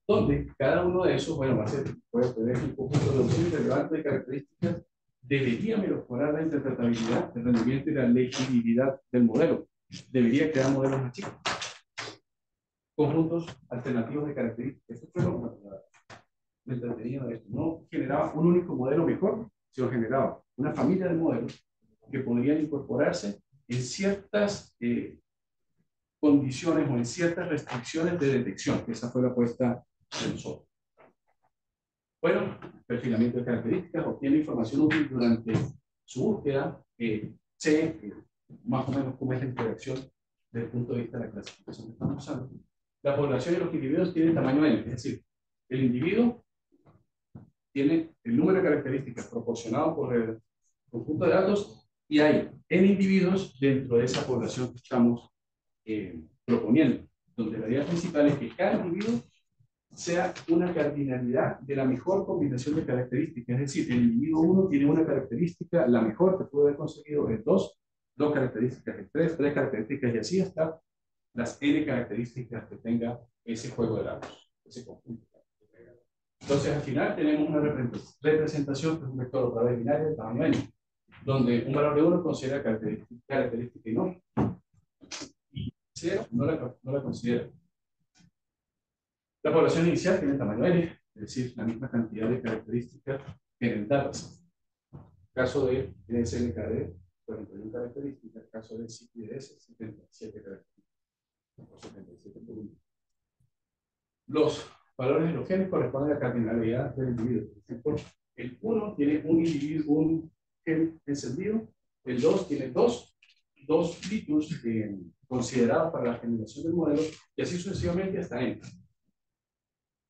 donde cada uno de esos, bueno, puede tener un conjunto de opciones relevantes de características, debería mejorar la interpretabilidad, el rendimiento y la legibilidad del modelo. Debería crear modelos más chicos. Conjuntos alternativos de características. Esto fue lo entretenido de esto. No generaba un único modelo mejor, sino generaba una familia de modelos que podrían incorporarse en ciertas condiciones o en ciertas restricciones de detección. Esa fue la apuesta de nosotros. Bueno, perfilamiento de características, obtiene información útil durante su búsqueda, sé más o menos cómo es la interacción desde el punto de vista de la clasificación que estamos usando. La población y los individuos tienen tamaño N, es decir, el individuo tiene el número de características proporcionado por el conjunto de datos y hay N individuos dentro de esa población que estamos proponiendo, donde la idea principal es que cada individuo sea una cardinalidad de la mejor combinación de características, es decir, el individuo 1 tiene una característica, la mejor que puede haber conseguido es 2, 2 características es 3, 3 características y así hasta las N características que tenga ese juego de datos, ese conjunto. Entonces, al final tenemos una representación que es un vector otra vez binario de tamaño n, donde un valor de 1 considera característica y no, y 0 no la considera. La población inicial tiene tamaño n, es decir, la misma cantidad de características que en el dataset. Caso de NSLKD, 41 características, caso de CIDS, 77 características, o 77 por 1. Los valores de los genes corresponden a la cardinalidad del individuo. Por ejemplo, el 1 tiene un gen encendido, el 2 tiene dos litus considerados para la generación del modelo, y así sucesivamente hasta n.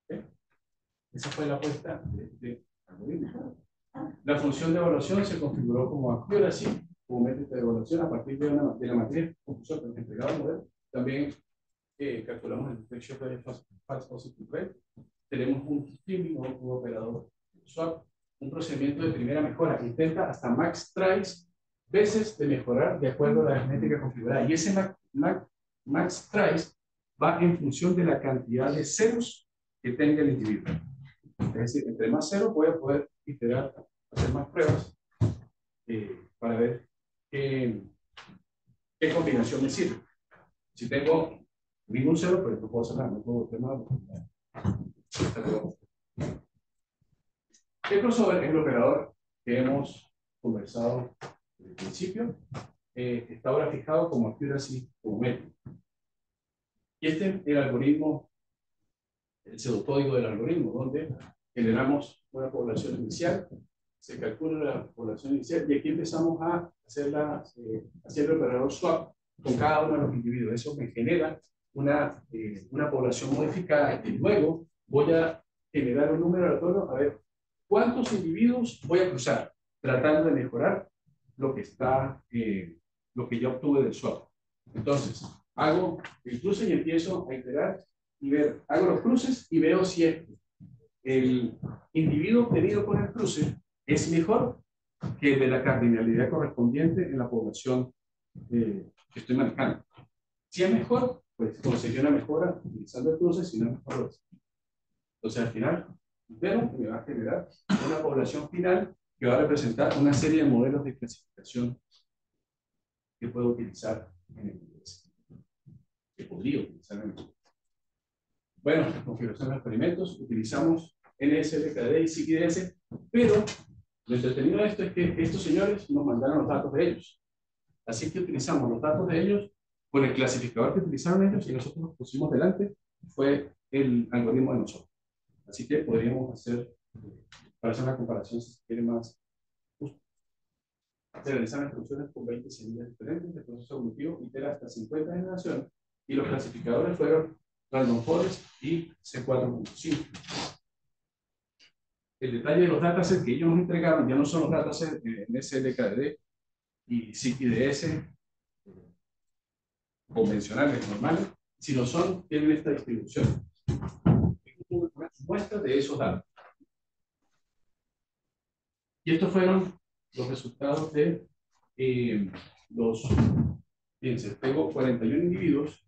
¿Okay? Esa fue la apuesta de este algoritmo. La función de evaluación se configuró como accuracy, como métrica de evaluación a partir de la matriz de conclusión que entregaba el modelo. También calculamos el detection rate false positive rate. Tenemos un streaming o un operador swap, un procedimiento de primera mejora. Intenta hasta max tries veces de mejorar de acuerdo a la genética configurada. Y ese max tries va en función de la cantidad de ceros que tenga el individuo. Es decir, entre más ceros voy a poder iterar, hacer más pruebas para ver qué combinación me sirve. Si tengo ningún cero, pues no puedo hacer nada, no puedo hacer nada. El crossover es el operador que hemos conversado desde el principio. Está ahora fijado como accuracy como métrica. Y este es el algoritmo, el pseudocódigo del algoritmo, donde generamos una población inicial, se calcula la población inicial y aquí empezamos a hacer el operador swap con cada uno de los individuos. Eso me genera una población modificada y luego voy a generar un número aleatorio a ver cuántos individuos voy a cruzar, tratando de mejorar lo que yo obtuve del swap. Entonces, hago el cruce y empiezo a iterar y ver, hago los cruces y veo si el individuo obtenido con el cruce es mejor que el de la cardinalidad correspondiente en la población que estoy manejando. Si es mejor, pues conseguí una mejora utilizando el cruce, si no es mejor. Entonces, al final, me va a generar una población final que va a representar una serie de modelos de clasificación que puedo utilizar en el inglés. Que podría utilizar en el inglés. Bueno, la configuración de experimentos, utilizamos NSLKD y CIDS, pero lo entretenido de esto es que estos señores nos mandaron los datos de ellos. Así que utilizamos los datos de ellos con el clasificador que utilizaron ellos y nosotros nos pusimos delante, fue el algoritmo de nosotros. Así que podríamos para hacer una comparación si se quiere más justo. Se realizan las instrucciones con 20 semillas diferentes, el proceso evolutivo itera hasta 50 generaciones y los clasificadores fueron Random Forest y C4.5. El detalle de los datasets que ellos nos entregaron ya no son los datasets en SLKD y CIDS convencionales, normales, sino tienen esta distribución. Una muestra de esos datos. Y estos fueron los resultados de fíjense, tengo 41 individuos,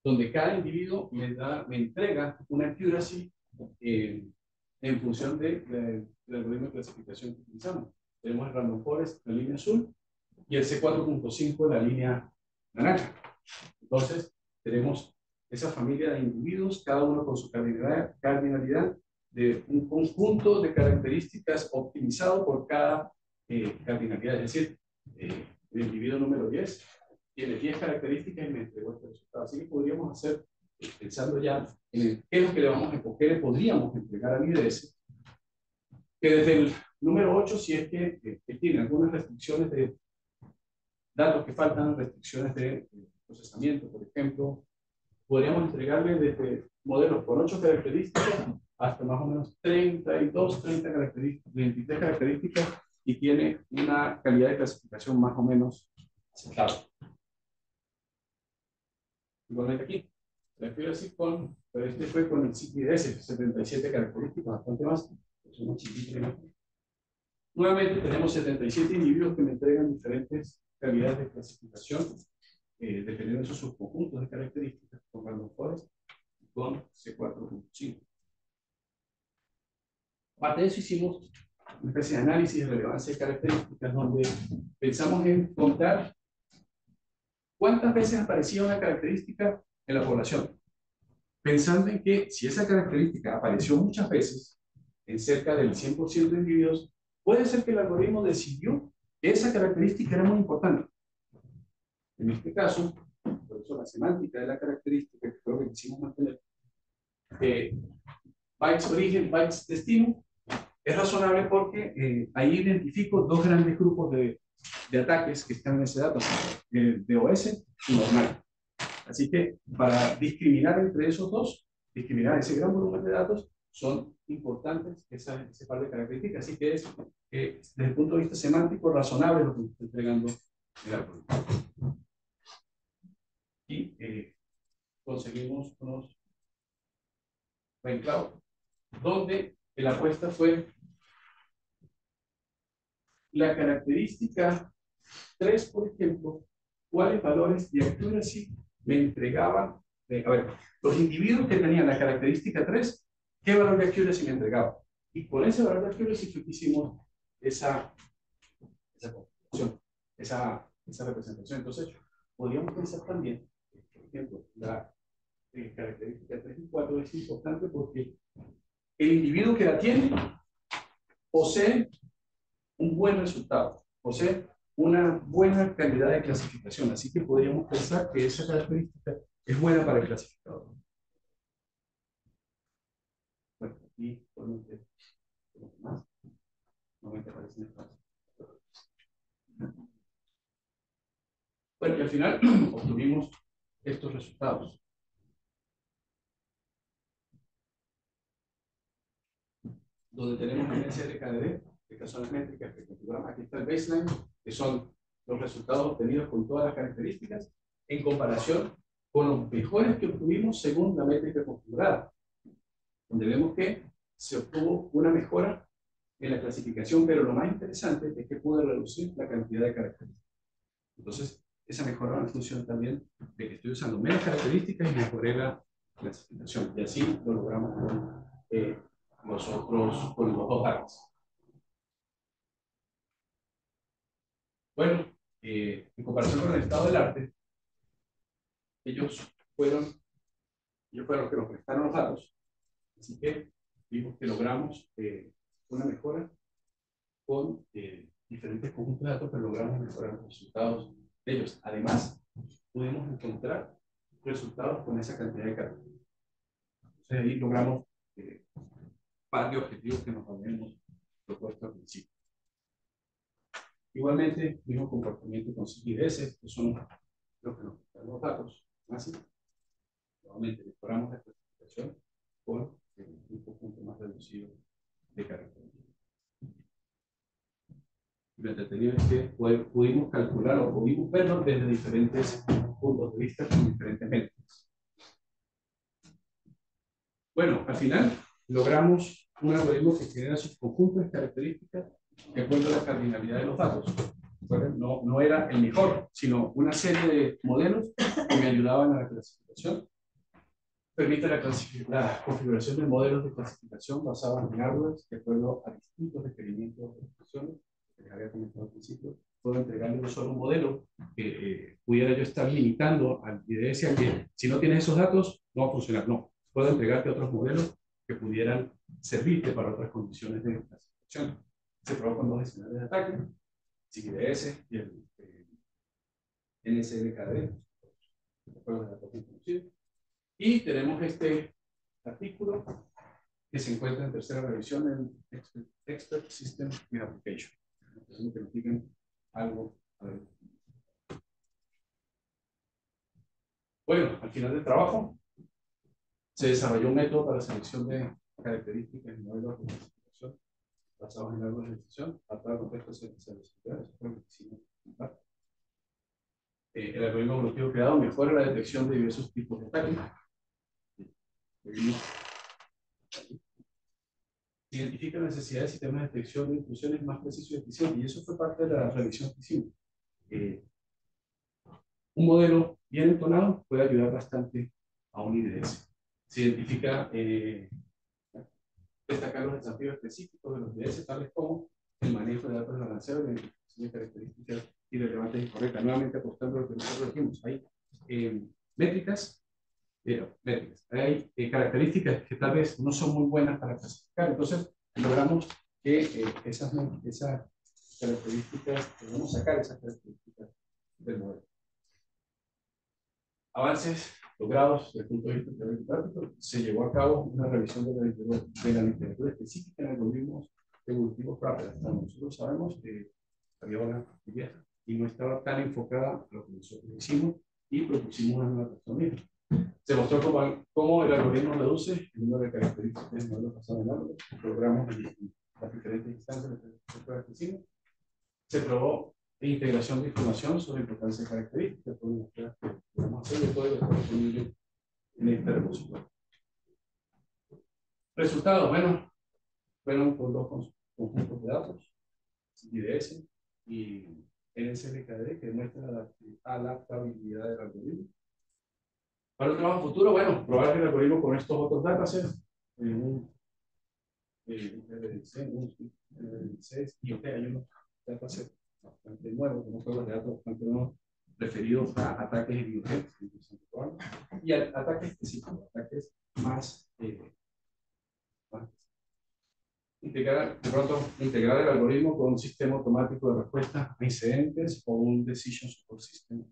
donde cada individuo me entrega una accuracy en función del algoritmo de clasificación que utilizamos. Tenemos el Random Forest, la línea azul, y el C4.5, la línea naranja. Entonces, tenemos esa familia de individuos, cada uno con su cardinalidad de un conjunto de características optimizado por cada cardinalidad. Es decir, el individuo número 10 tiene 10 características y me entregó este resultado. Así que podríamos hacer, pensando ya en qué es lo que le vamos a, qué le podríamos entregar al IDS, que desde el número 8, si es que tiene algunas restricciones de datos que faltan, restricciones de procesamiento, por ejemplo, podríamos entregarle desde modelos con 8 características hasta más o menos 32, 30 características, 23 características, y tiene una calidad de clasificación más o menos aceptable. Igualmente aquí, prefiero así con, pero este fue con el CICIDS, 77 características, bastante más, es una chiquita. Nuevamente tenemos 77 individuos que me entregan diferentes calidades de clasificación, dependiendo de sus subconjuntos de características, con Random Forest y con C4.5. Aparte de eso, hicimos una especie de análisis de relevancia de características, donde pensamos en contar cuántas veces aparecía una característica en la población, pensando en que si esa característica apareció muchas veces, en cerca del 100% de individuos, puede ser que el algoritmo decidió que esa característica era muy importante. En este caso, por eso la semántica de la característica, que creo que quisimos mantener, bytes origen, bytes destino, es razonable porque ahí identifico dos grandes grupos de ataques que están en ese dato, DOS y normal. Así que para discriminar entre esos dos, discriminar ese gran volumen de datos, son importantes ese par de características. Así que es, desde el punto de vista semántico, razonable lo que estoy entregando el algoritmo. Y conseguimos unos Raincloud, donde la apuesta fue la característica 3, por ejemplo, cuáles valores de accuracy me entregaban. A ver, los individuos que tenían la característica 3, ¿qué valor de accuracy me entregaban? Y con ese valor de accuracy fue que hicimos esa configuración, esa representación. Entonces, podríamos pensar también, por ejemplo, la característica 3 y 4 es importante porque el individuo que la tiene posee un buen resultado, posee una buena calidad de clasificación. Así que podríamos pensar que esa característica es buena para el clasificador. Bueno, aquí probablemente más. No me aparece en el caso. Bueno, y al final obtuvimos estos resultados. Donde tenemos una SLKDD, que son las métricas que configuramos. Aquí está el baseline, que son los resultados obtenidos con todas las características, en comparación con los mejores que obtuvimos según la métrica configurada, donde vemos que se obtuvo una mejora en la clasificación, pero lo más interesante es que pude reducir la cantidad de características. Entonces, esa mejora va en función también de que estoy usando menos características y mejoré la clasificación. Y así lo logramos con con los dos datos. Bueno, en comparación con el estado del arte, ellos fueron los que nos prestaron los datos. Así que vimos que logramos una mejora con diferentes conjuntos de datos, pero logramos mejorar los resultados de ellos. Además, pudimos encontrar resultados con esa cantidad de características. Entonces ahí logramos par de objetivos que nos habíamos propuesto al principio. Igualmente, mismo comportamiento con CIDS, que son los que nos dan los datos. Así, nuevamente mejoramos la clasificación con un conjunto más reducido de características. Lo entretenido es que pudimos calcular o pudimos verlo desde diferentes puntos de vista con diferentes métricas. Bueno, al final logramos un algoritmo que genera sus conjuntos de características de acuerdo a la cardinalidad de los datos. No, no era el mejor, sino una serie de modelos que me ayudaban a la clasificación. Permite la configuración de modelos de clasificación basados en árboles de acuerdo a distintos requerimientos de funciones que les había comentado al principio. Puedo entregarle un solo modelo que pudiera yo estar limitando al IDS a que si no tienes esos datos no va a funcionar. No, puedo entregarte otros modelos que pudieran servirte para otras condiciones de clasificación. Se probó con dos escenarios de ataque, CIDS y el NSLKD, acuerdos de datos introducidos. Y tenemos este artículo que se encuentra en tercera revisión en Expert System y Application. Entonces, que nos digan algo. A ver. Bueno, al final del trabajo se desarrolló un método para la selección de características y modelos de clasificación basados en árboles de decisión para contextos serviciales. El algoritmo evolutivo creado mejora la detección de diversos tipos de ataques. Identifica la necesidad de sistemas de detección de intrusiones más precisos y eficientes. Y eso fue parte de la revisión que hicimos. Un modelo bien entonado puede ayudar bastante a un IDS. Se identifica, destacar los desafíos específicos de los IDS, tales como el manejo de datos balanceados, la identificación de características irrelevantes y correctas. Nuevamente apostando a lo que nosotros dijimos. Hay métricas, hay características que tal vez no son muy buenas para clasificar. Entonces, logramos que esas características, podemos sacar esas características del modelo. Avances logrados desde el punto de vista teórico, se llevó a cabo una revisión de la literatura específica en algoritmos evolutivos rápidos. Hasta nosotros sabemos que había una vieja y no estaba tan enfocada a lo que nosotros hicimos y propusimos una nueva taxonomía. Se mostró cómo el algoritmo reduce el número de características del modelo basado en árboles. Logramos en las diferentes instancias de que hicimos. Se probó integración de información sobre importancia de características. Podemos hacer de todo y después disponible en este repositorio. Resultados, bueno, fueron por dos conjuntos de datos, IDS y NSLKD, que demuestran la adaptabilidad del algoritmo. Para el trabajo futuro, bueno, probar el algoritmo con estos otros datasets, un RDC, y hay unos datasets bastante nuevos, unos juegos de datos bastante nuevos referidos a ataques de videojuegos y a ataques específicos, ataques más integrar el algoritmo con un sistema automático de respuesta a incidentes o un decision support system,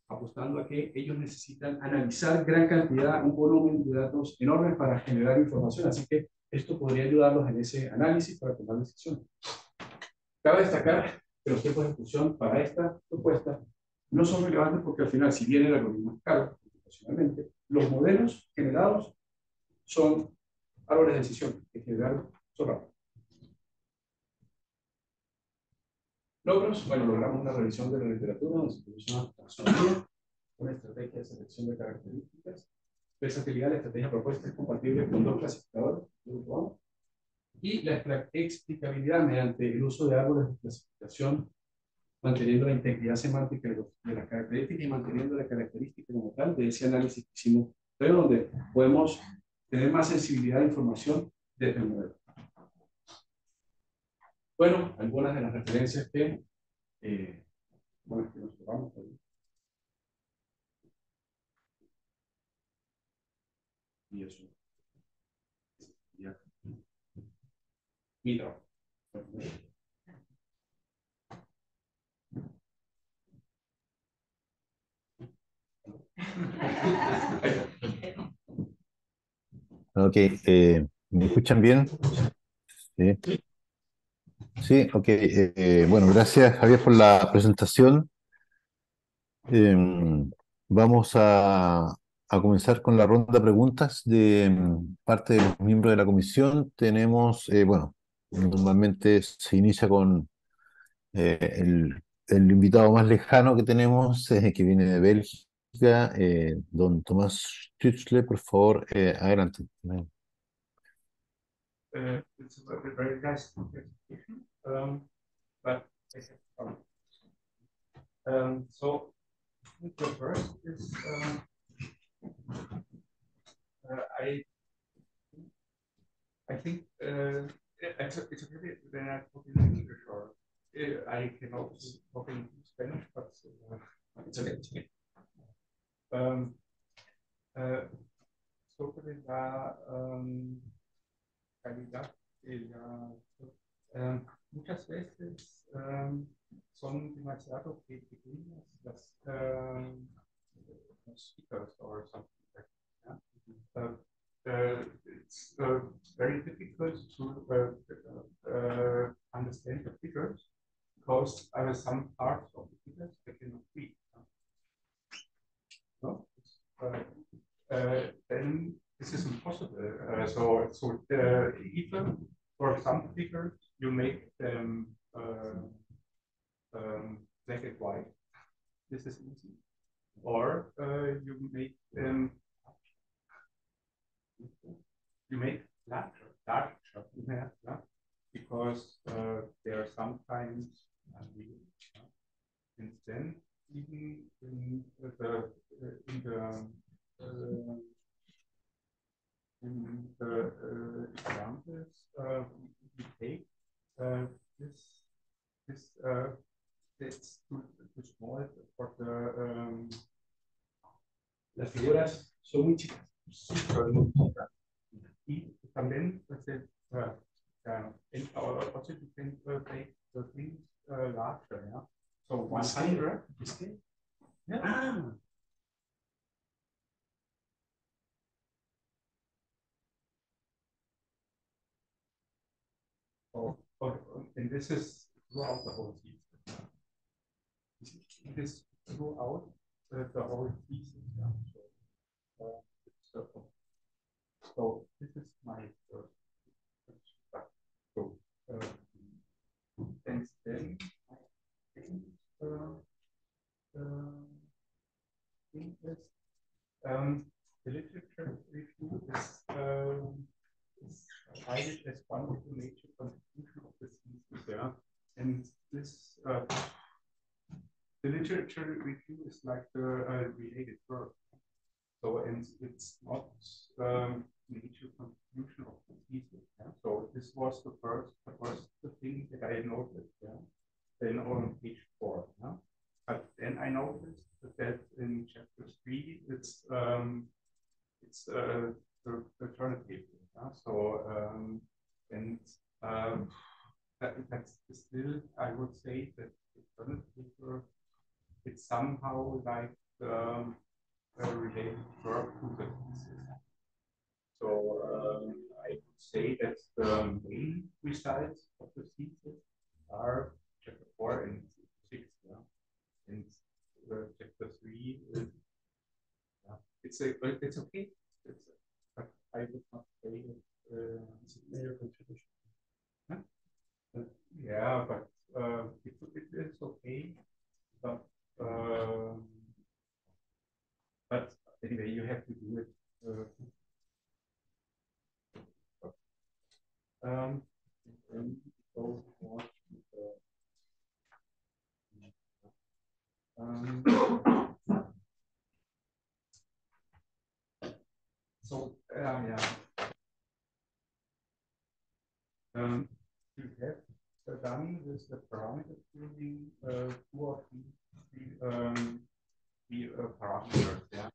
apostando a que ellos necesitan analizar gran cantidad, un volumen de datos enorme para generar información, así que esto podría ayudarlos en ese análisis para tomar decisiones. Cabe destacar que los tiempos de ejecución para esta propuesta no son relevantes porque al final, si bien el algoritmo es caro, computacionalmente, los modelos generados son árboles de decisión, que en general son rápidos. Logros, bueno, logramos una revisión de la literatura, donde se produce una taxonomía, una estrategia de selección de características, versatilidad, la estrategia propuesta es compatible con dos clasificadores, y la explicabilidad mediante el uso de árboles de clasificación, manteniendo la integridad semántica de las características y manteniendo la característica como tal de ese análisis que hicimos, pero donde podemos tener más sensibilidad de información desde el modelo. Bueno, algunas de las referencias que, bueno, que nos tomamos ahí. Y eso. Ya. Mi trabajo. Ok, ¿me escuchan bien? Sí, sí, ok. Bueno, gracias Javier por la presentación. Vamos a comenzar con la ronda de preguntas de parte de los miembros de la comisión. Tenemos, bueno, normalmente se inicia con el invitado más lejano que tenemos, que viene de Bélgica, don Tomás Stützle, por favor, adelante. It's a very nice presentation. But I have fun. So the first is I think it's a really when I talk in English or I can also talk in Spanish, but it's okay. It's okay. Sobre la calidad de la muchas veces son demasiado pequeñas las speakers or something like that. It's very difficult to understand the figures because some parts of the figures I cannot read. No? Then this is impossible. So either for some figures you make them black and white. This is easy. Or you make them larger, yeah, because they are sometimes unreal. And then even in the examples we take, it's too small for the las figuras son muy chicas. Y también also you can make the things larger, yeah. So 100 is scale. Yeah. Ah. And this is throughout the whole season. It is throughout the whole season. Yeah. So this is my first. So and then I think the literature review is cited as one of the major contributions of the thesis, yeah. And this the literature review is like the related work. So and it's not major contribution of the thesis. Yeah? So this was the first thing that I noticed. Yeah? Then on page 4. Yeah? But then I noticed that in chapter 3 it's the alternative. Yeah? So and that's still, I would say that the alternative it's somehow like related work to the thesis. So I would say that the main results of the thesis are chapter 4 and 6. Yeah? And chapter 3 is, it's okay. But I would not say that it's a major contribution. Huh? Yeah, but it's okay. But anyway, you have to do it. So yeah. You have done with the parameter tuning 2 or 3 parameters. Yeah.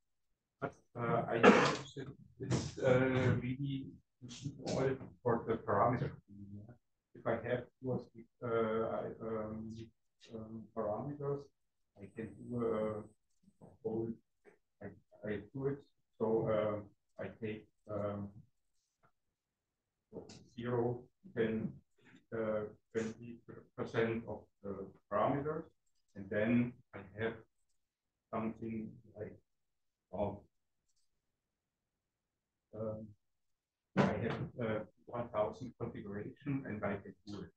But I think it's really small for the parameter tuning. Yeah. If I have 2 or 3 parameters, I can do a whole. I do it. So I take 0, 10, 20% of the parameters, and then I have something like I have 1000 configuration, and I can do it.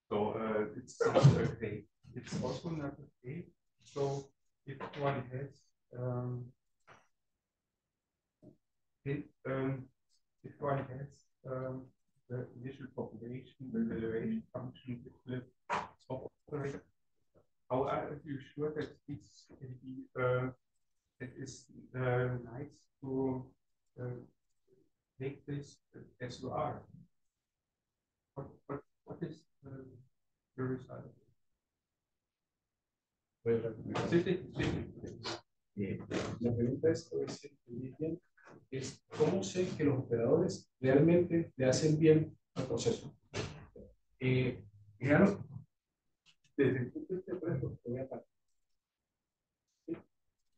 So it's okay. It's also not okay. So if one has if one has the initial population, the evaluation function, the top operator, how are you sure that this can be it is nice to take this as you are? What is the result? La pregunta es, a ver si entendí bien, es cómo sé que los operadores realmente le hacen bien al proceso. Claro, desde el punto de vista de pruebas, los probé aparte. ¿Sí?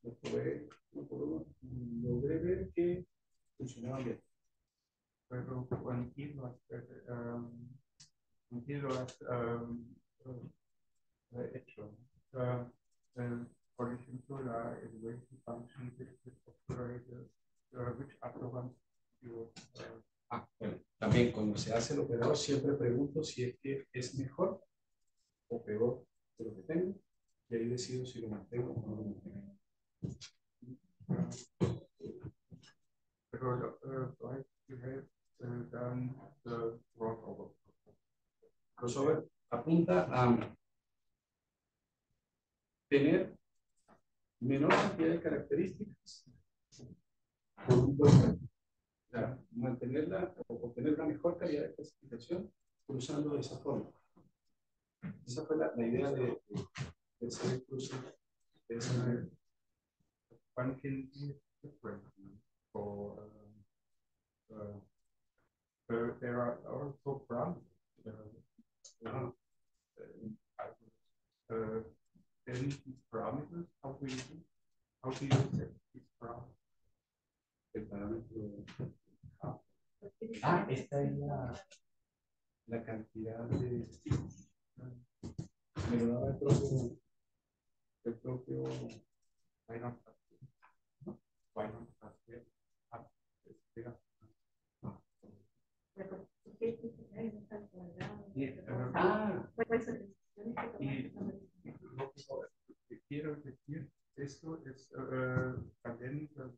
Los probé uno por uno y logré ver que funcionaban bien. Pero cuando lo has hecho, por ejemplo, la evaluation function with operators, which other ones you Bueno, también cuando se hace el operador siempre pregunto si es que es mejor o peor de lo que tengo y ahí decido si lo mantengo o no lo mantengo. pero you have done the crossover. Crossover apunta a tener menor cantidad de características por un buen tiempo. O sea, mantenerla o obtener una mejor calidad de clasificación cruzando de esa forma. Esa fue la idea de hacer el cruce de esa manera. One can be different. So, there are also parameters. Then these parameters, how do you set these parameters? El parámetro. Esta es la cantidad de estímulos. Me lo daba el propio Why not? Why not? Y lo que quiero decir, esto es también so,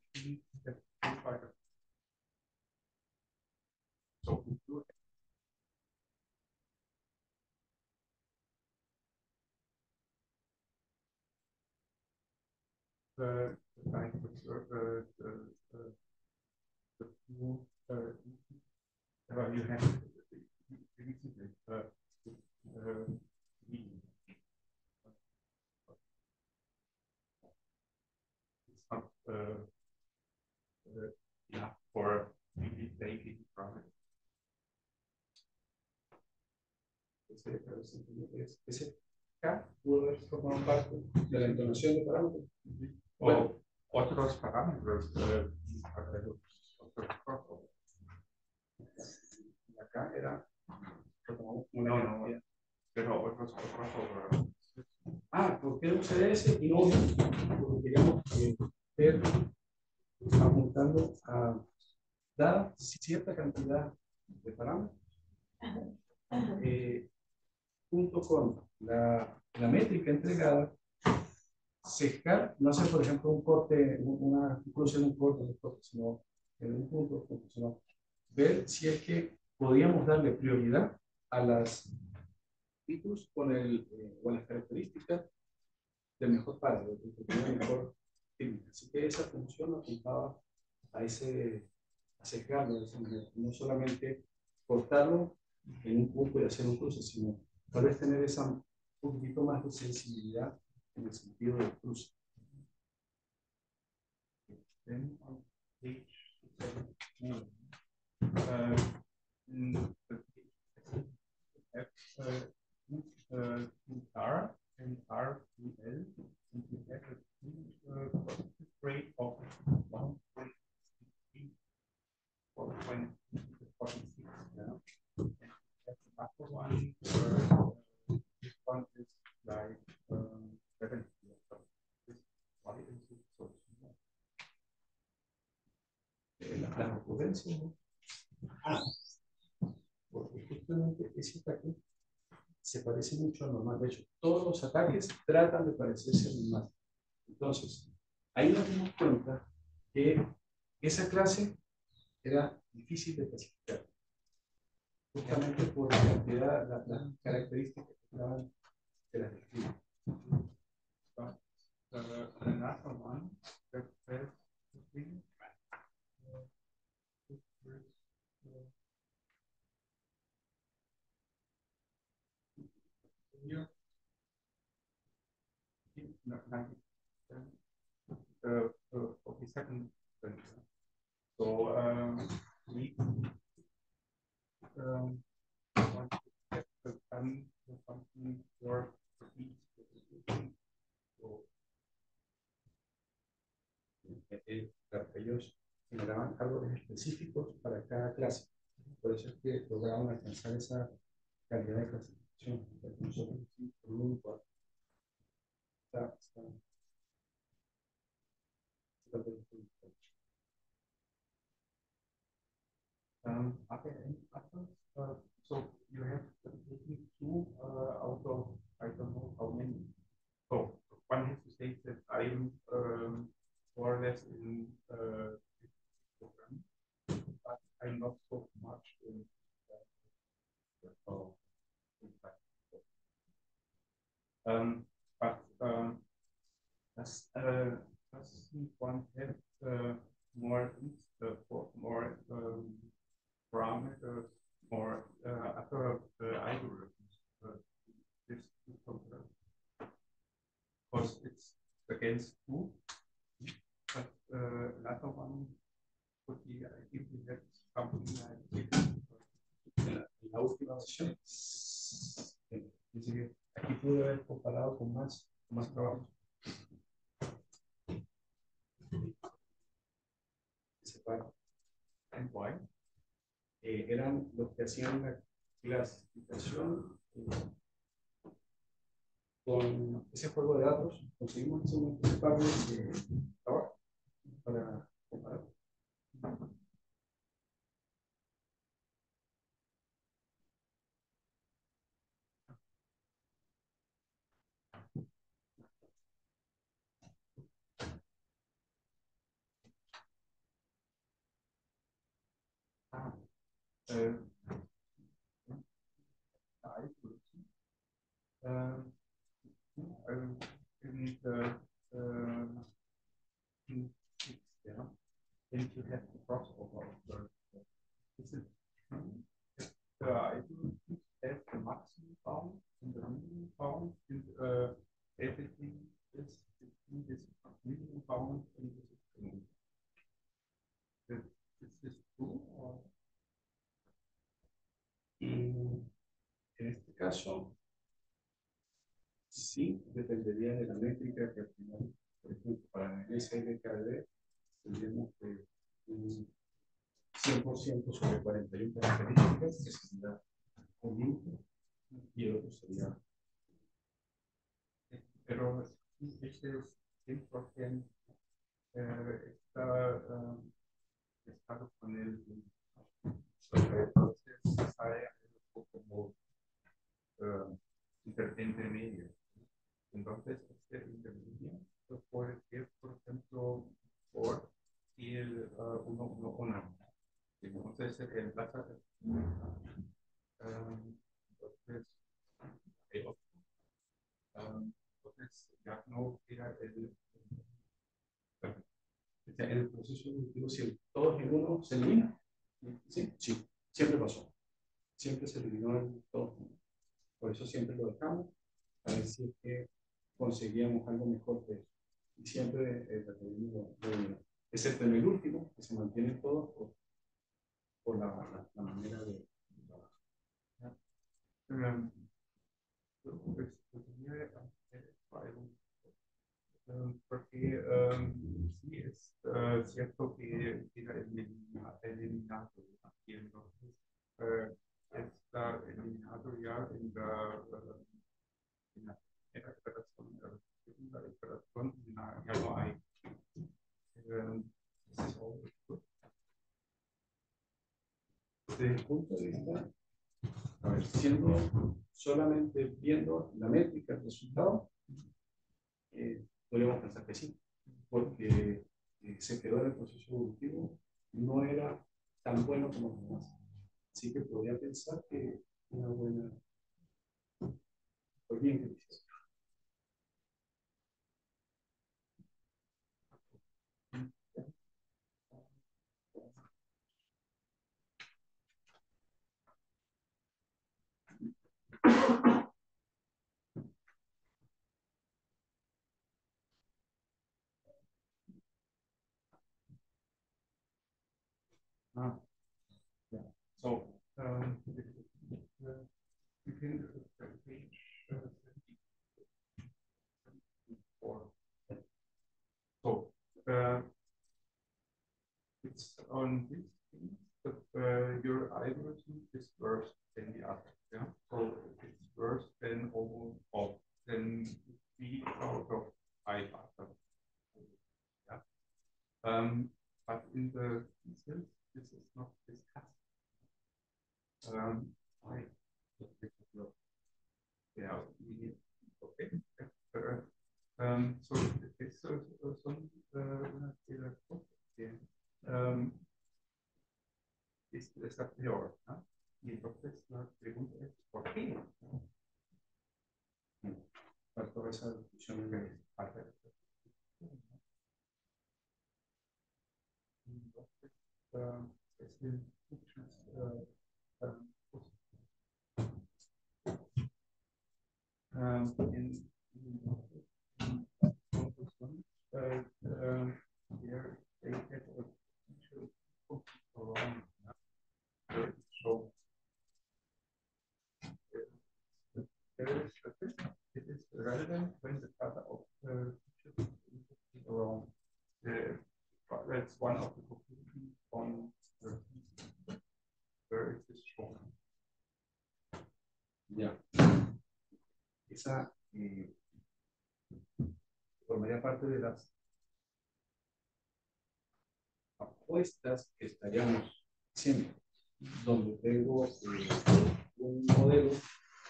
the kind of the two you have recently it's not enough for really taking from it. Ese K pudo haber formado parte de la entonación de parámetros. O otros parámetros. Acá era No, pero otros. ¿Por qué usé ese y no otro? Porque queríamos ver apuntando a dar cierta cantidad de parámetros junto con la métrica entregada, sesgar, no hacer por ejemplo un corte, una inclusión en un corte, sino en un punto, sino ver si es que podíamos darle prioridad a las títulos con las características del mejor par, del que tiene mejor técnica. Así que esa función apuntaba a sesgarlo de esa manera, no solamente cortarlo en un punto y hacer un cruce, sino tal vez tener un poquito más de sensibilidad en el sentido del cruce. Then on page 17, R and RPL, and you have a positive rate of 1.63 for 46. Yeah. And the other one, this one is like 70. Why is it so small? La ocurrencia, ¿no? Porque justamente ese ataque se parece mucho al normal. De hecho, todos los ataques tratan de parecerse al normal. Entonces, ahí nos dimos cuenta que esa clase era difícil de clasificar. Justamente por la cantidad, las características que daban de las descripciones. Another one that says of the second sentence. So we want to get done something for alcanzar esa calidad de clasificación. Nosotros por un cuatro. Está Are there any others? So you have taken two out of I don't know how many. So one has to say that I'm more or less in this program, but I'm not so much in but does one have more more parameters, more other algorithms this program? Because it's against two, but another one would be if we had something like this. La última versión. Dice que aquí pude haber comparado con más trabajo. And why? Eran los que hacían la clasificación con ese juego de datos. Conseguimos un par de trabajo para comparar. Then you have the crossover. Is it true that I do have the maximum bound and the minimum bound, and everything is between this minimum bound and this extreme? Is this true? Or? En este caso, sí, dependería de la métrica que al final, por ejemplo, para el SLKD, tendríamos que un 100% sobre 41 características, que sería un límite, y el otro sería. Pero ese 100% está con el entonces sale como intermedio. Entonces, este intermedio puede ser, por ejemplo, por el 111. Entonces, se reemplaza. Entonces, ya no queda el proceso evolutivo, si todos en uno se elimina, sí, siempre pasó. Siempre se eliminó en todos. Por eso siempre lo dejamos, a ver si es que conseguíamos algo mejor que eso. Y siempre lo eliminamos, excepto en el último, que se mantiene todo por la manera de trabajar. Porque sí es cierto que era eliminado aquí, entonces está eliminado ya en la primera iteración, en la segunda iteración ya no hay. Desde el punto de vista, a ver, solamente viendo la métrica, el resultado, podríamos pensar que sí, porque se quedó en el proceso evolutivo, no era tan bueno como los demás. Así que podría pensar que una buena, fue bien que hicieron. Yeah. So you can page 74. So it's on this thing that your algorithm is worth I, yeah, okay. So, son una actividad que está peor, ¿no? Y entonces la pregunta es, ¿por qué? Para toda esa discusión de parte de entonces, es el so it is relevant when the data of around that's one of the conclusions on where it is shown. Ya. Esa formaría parte de las apuestas que estaríamos haciendo, donde tengo un modelo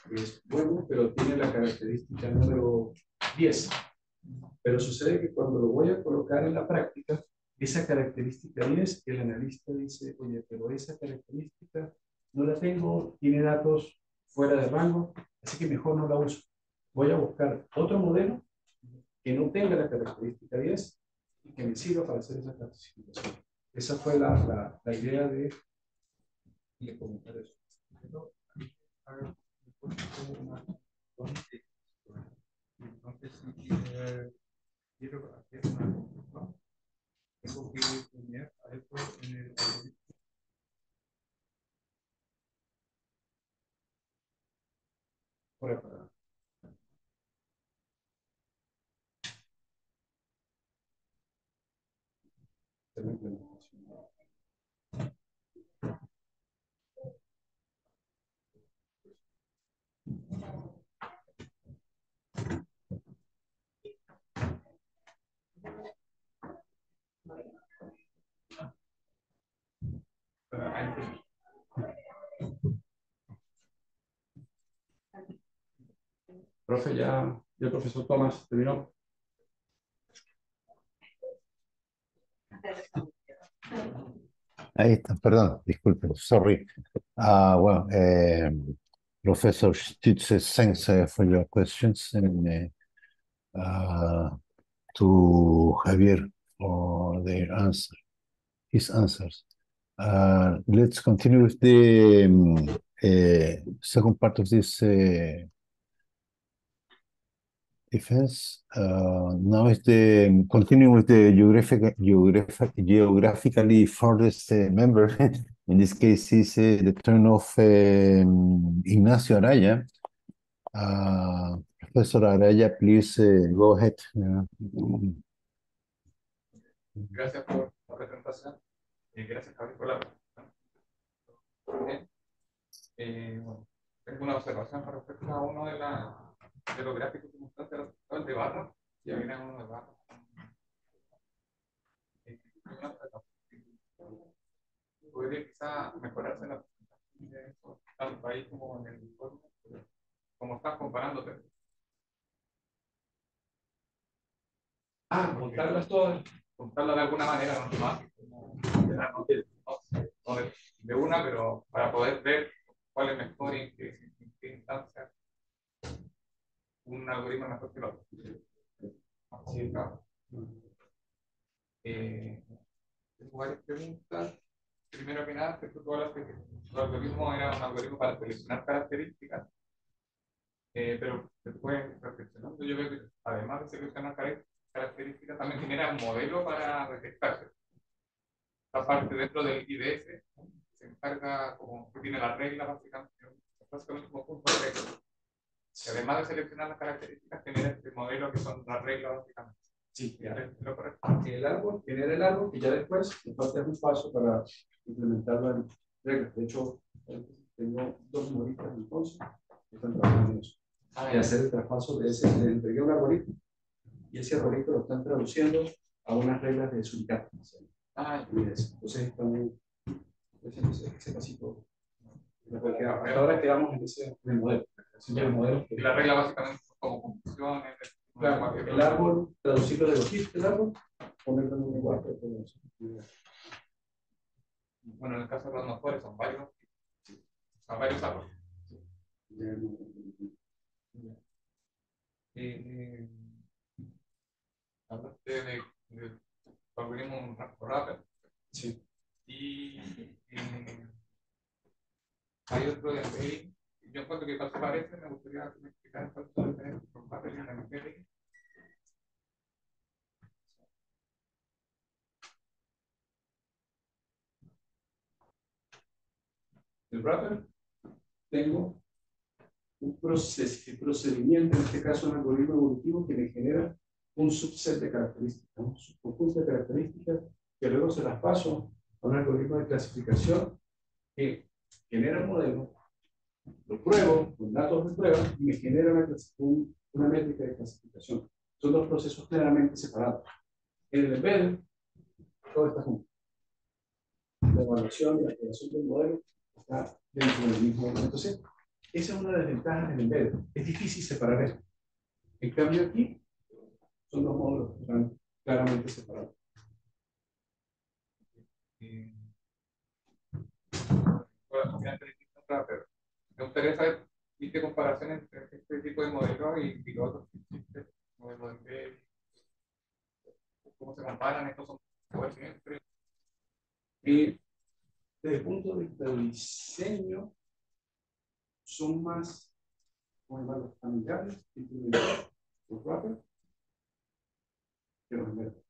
que es bueno, pero tiene la característica número 10. Pero sucede que cuando lo voy a colocar en la práctica, esa característica 10, el analista dice, oye, pero esa característica no la tengo, tiene datos fuera de rango, así que mejor no la uso. Voy a buscar otro modelo que no tenga la característica 10 y que me sirva para hacer esa clasificación. Esa fue la idea de comentar eso. Entonces, quiero hacer una conclusión. Tengo que poner algo en el algoritmo. Por ejemplo, Profe, ya el profesor Tomás terminó. Ahí está, perdón, disculpe, sorry. Well, Professor Stütze, thanks for your questions, and to Javier for their answer, his answers. Let's continue with the second part of this defense. Now is the continuing with the geographically farthest member. In this case, is the turn of Ignacio Araya. Professor Araya, please go ahead. Gracias por la presentación y gracias, Javier, por la presentación. Bueno, tengo una observación con respecto a uno de los gráficos que mostraste, el de barra, y viene uno de barra. Podría quizá mejorarse la presentación de eso, tanto ahí como en el informe, como estás comparándote. Contarlas todas, contarlas de alguna manera, no de una, pero para poder ver cuál es mejor y en qué instancia un algoritmo es mejor que el otro. Así, claro. Tengo varias preguntas. Primero que nada, tú hablaste que el algoritmo era un algoritmo para seleccionar características, pero después, reflexionando, yo veo que además de seleccionar características, también genera un modelo para detectarse. Esta parte dentro del IDS se encarga, como que tiene la regla, básicamente como punto de regla. Y además de seleccionar las características, genera este modelo que son las reglas, básicamente. Sí, ¿Ya es lo correcto? el árbol, genera el árbol y ya después me falta un paso para implementar las reglas. De hecho, tengo dos modelistas entonces que están trabajando en eso. Y hacer el traspaso de ese, le entregué un algoritmo y ese algoritmo lo están traduciendo a unas reglas de subcat. Entonces, estamos ese pasito Porque hasta ahora quedamos en el modelo. El modelo Y la regla básicamente como confusión. Claro, el árbol, traducirlo de los hits del árbol, ponerlo en un lenguaje. Bueno, en el caso de los motores son varios árboles. Hablaste de algoritmo rápido. Sí. Y hay otro de embedding. Yo encuentro que tal se parece, me gustaría que me explicaran cuál es la diferencia entre un wrapper y un embedding. El wrapper, tengo un procedimiento, en este caso un algoritmo evolutivo que me genera un subset de características, un subconjunto de características que luego se las paso a un algoritmo de clasificación que genera un modelo, lo pruebo con datos de prueba y me genera una métrica de clasificación. Son dos procesos claramente separados. En el embedded, todo está junto. La evaluación y la creación del modelo está dentro del mismo modelo. Entonces, esa es una de las ventajas del embedded. Es difícil separar esto. En cambio, aquí son dos módulos que están claramente separados. Me gustaría saber, ¿viste comparaciones entre este tipo de modelos y los otros que existen? Modelos de embedding. ¿Cómo se comparan? Estos son siempre. Y desde el punto de vista del diseño, son más amigables implementar los wrappers que los embedded.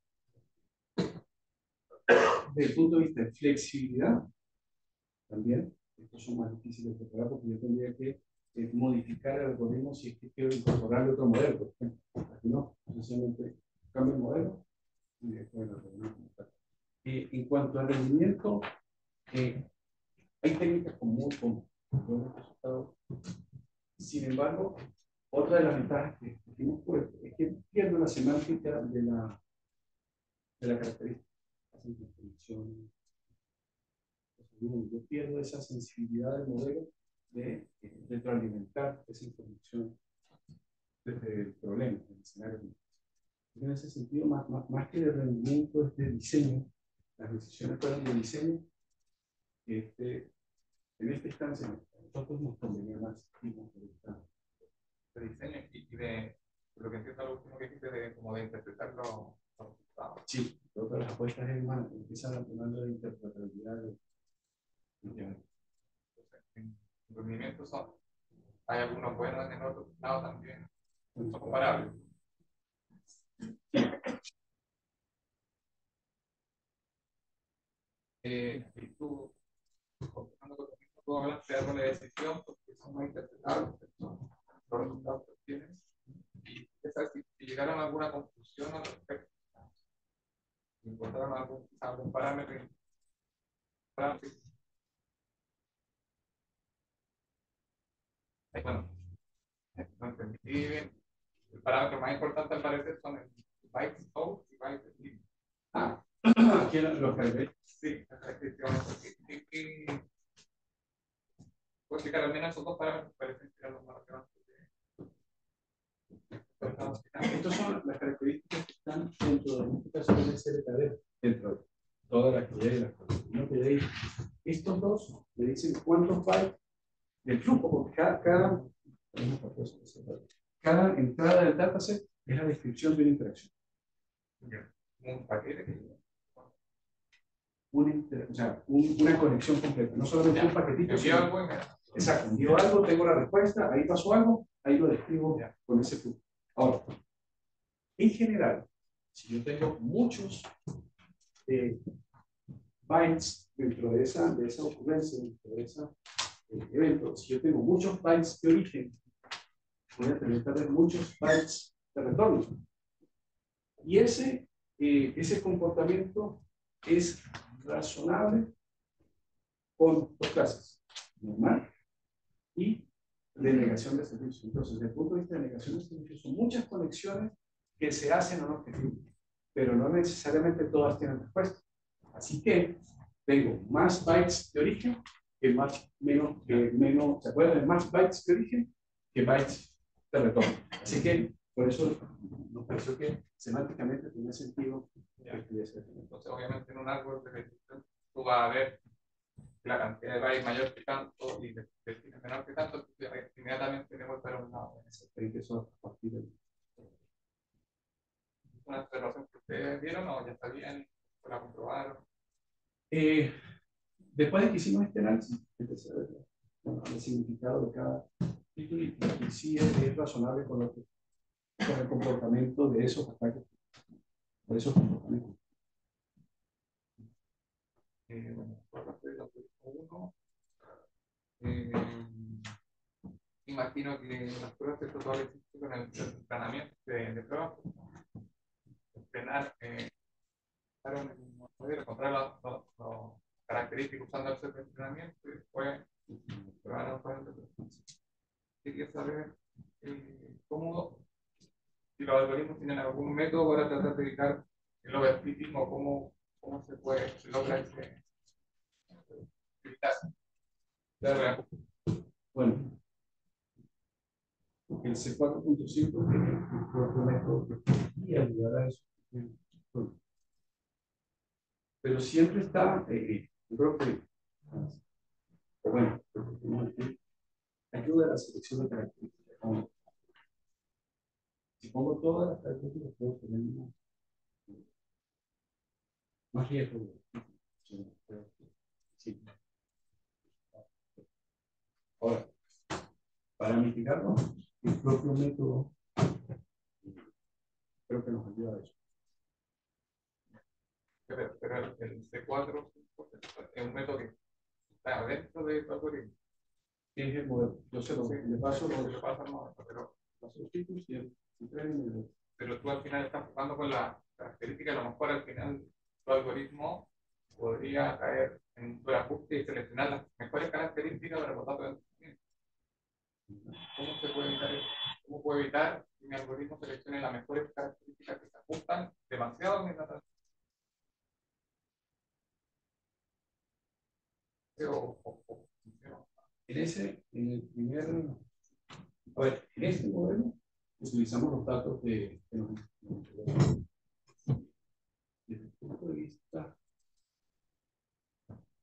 Desde el punto de vista de flexibilidad, también, estos son más difíciles de preparar porque yo tendría que modificar el algoritmo si es que quiero incorporarle otro modelo, por ejemplo. Aquí no, sencillamente cambio el modelo y después el algoritmo. En cuanto al rendimiento, hay técnicas con muy buenos resultados. Sin embargo, otra de las ventajas que hemos puesto es que pierdo la semántica de la característica. Yo pierdo esa sensibilidad del modelo de retroalimentar esa información desde el problema, del escenario. En ese sentido, más que de rendimiento, es de diseño. Las decisiones fueron de diseño. En esta instancia, nosotros nos convenía más De diseño y de lo que entiendo lo último que dijiste de como de interpretar los resultados. Sí, todas las apuestas empiezan a tomar la interpretabilidad. Entonces, en rendimientos hay algunos buenos en el otro lado también, son comparables. Y tú hablas de árboles de decisión porque son más interpretables, son los resultados que tienes. Y si llegaron a alguna conclusión al respecto, encontraron algún parámetro. Bueno, no entendí bien. El parámetro más importante al parecer son el bytes out y bytes in. Aquí los caracteres. Sí, puedo explicar al menos esos dos parámetros parecen ser los más relevantes. Estas son las características que están dentro de este caso del SLKD, dentro de todas las que hay, estos dos le dicen cuántos bytes del flujo, porque cada entrada del dataset es la descripción de una interacción. Un paquete. Una conexión completa, no solamente un paquetito. Envío algo Exacto, envío algo, tengo la respuesta, ahí pasó algo, ahí lo describo con ese flujo. Ahora, en general, si yo tengo muchos bytes dentro de esa ocurrencia, dentro de ese evento, si yo tengo muchos bytes de origen, voy a tener que tener muchos bytes de retorno. Y ese comportamiento es razonable con dos clases, normal y de negación de servicio. Entonces, desde el punto de vista de negación de servicio, son muchas conexiones que se hacen a un objetivo, pero no necesariamente todas tienen respuesta. Así que tengo más bytes de origen menos, ¿se acuerdan de más bytes de origen que bytes de retorno? Así que por eso nos pareció que semánticamente tenía sentido que estuviese. Entonces, obviamente, en un árbol de restricción, tú vas a ver la cantidad de bytes mayor que tanto y de menor que tanto, entonces inmediatamente tenemos para un lado. Creo que eso a partir de Una observación que ustedes vieron o ya está bien, la comprobaron. Después de que hicimos este análisis, empecé a ver el significado de cada título y sí es razonable con el comportamiento de esos ataques, por esos comportamientos. Bueno, por parte del algoritmo 1, imagino que las pruebas de total existen con el entrenamiento de pruebas, entrenar, encontrar los características usando el set de entrenamiento y después probar los patrones de performance. Quería saber cómo, si los algoritmos tienen algún método para tratar de evitar el overfitting o cómo se puede lograr evitar. Bueno, el C4.5 tiene un propio método y ayudar a eso. Pero siempre está, yo creo que, bueno, ayuda a la selección de características. Si pongo todas las características, puedo tener más riesgo. Sí. Ahora, para mitigarlo, el propio método creo que nos ayuda a eso. Pero el C4 es un método que está dentro de tu algoritmo. ¿Qué es el modelo? Yo se lo le paso al modelo, pero los títulos y el tren. Pero tú al final estás jugando con la característica, a lo mejor al final tu algoritmo podría caer en tu ajuste y seleccionar las mejores características para botar tu entrenamiento. ¿Cómo se puede evitar eso? ¿Cómo puedo evitar que mi algoritmo seleccione las mejores características que se ajustan demasiado a mi data? En el primer, a ver, en este modelo utilizamos los datos de desde el punto de vista,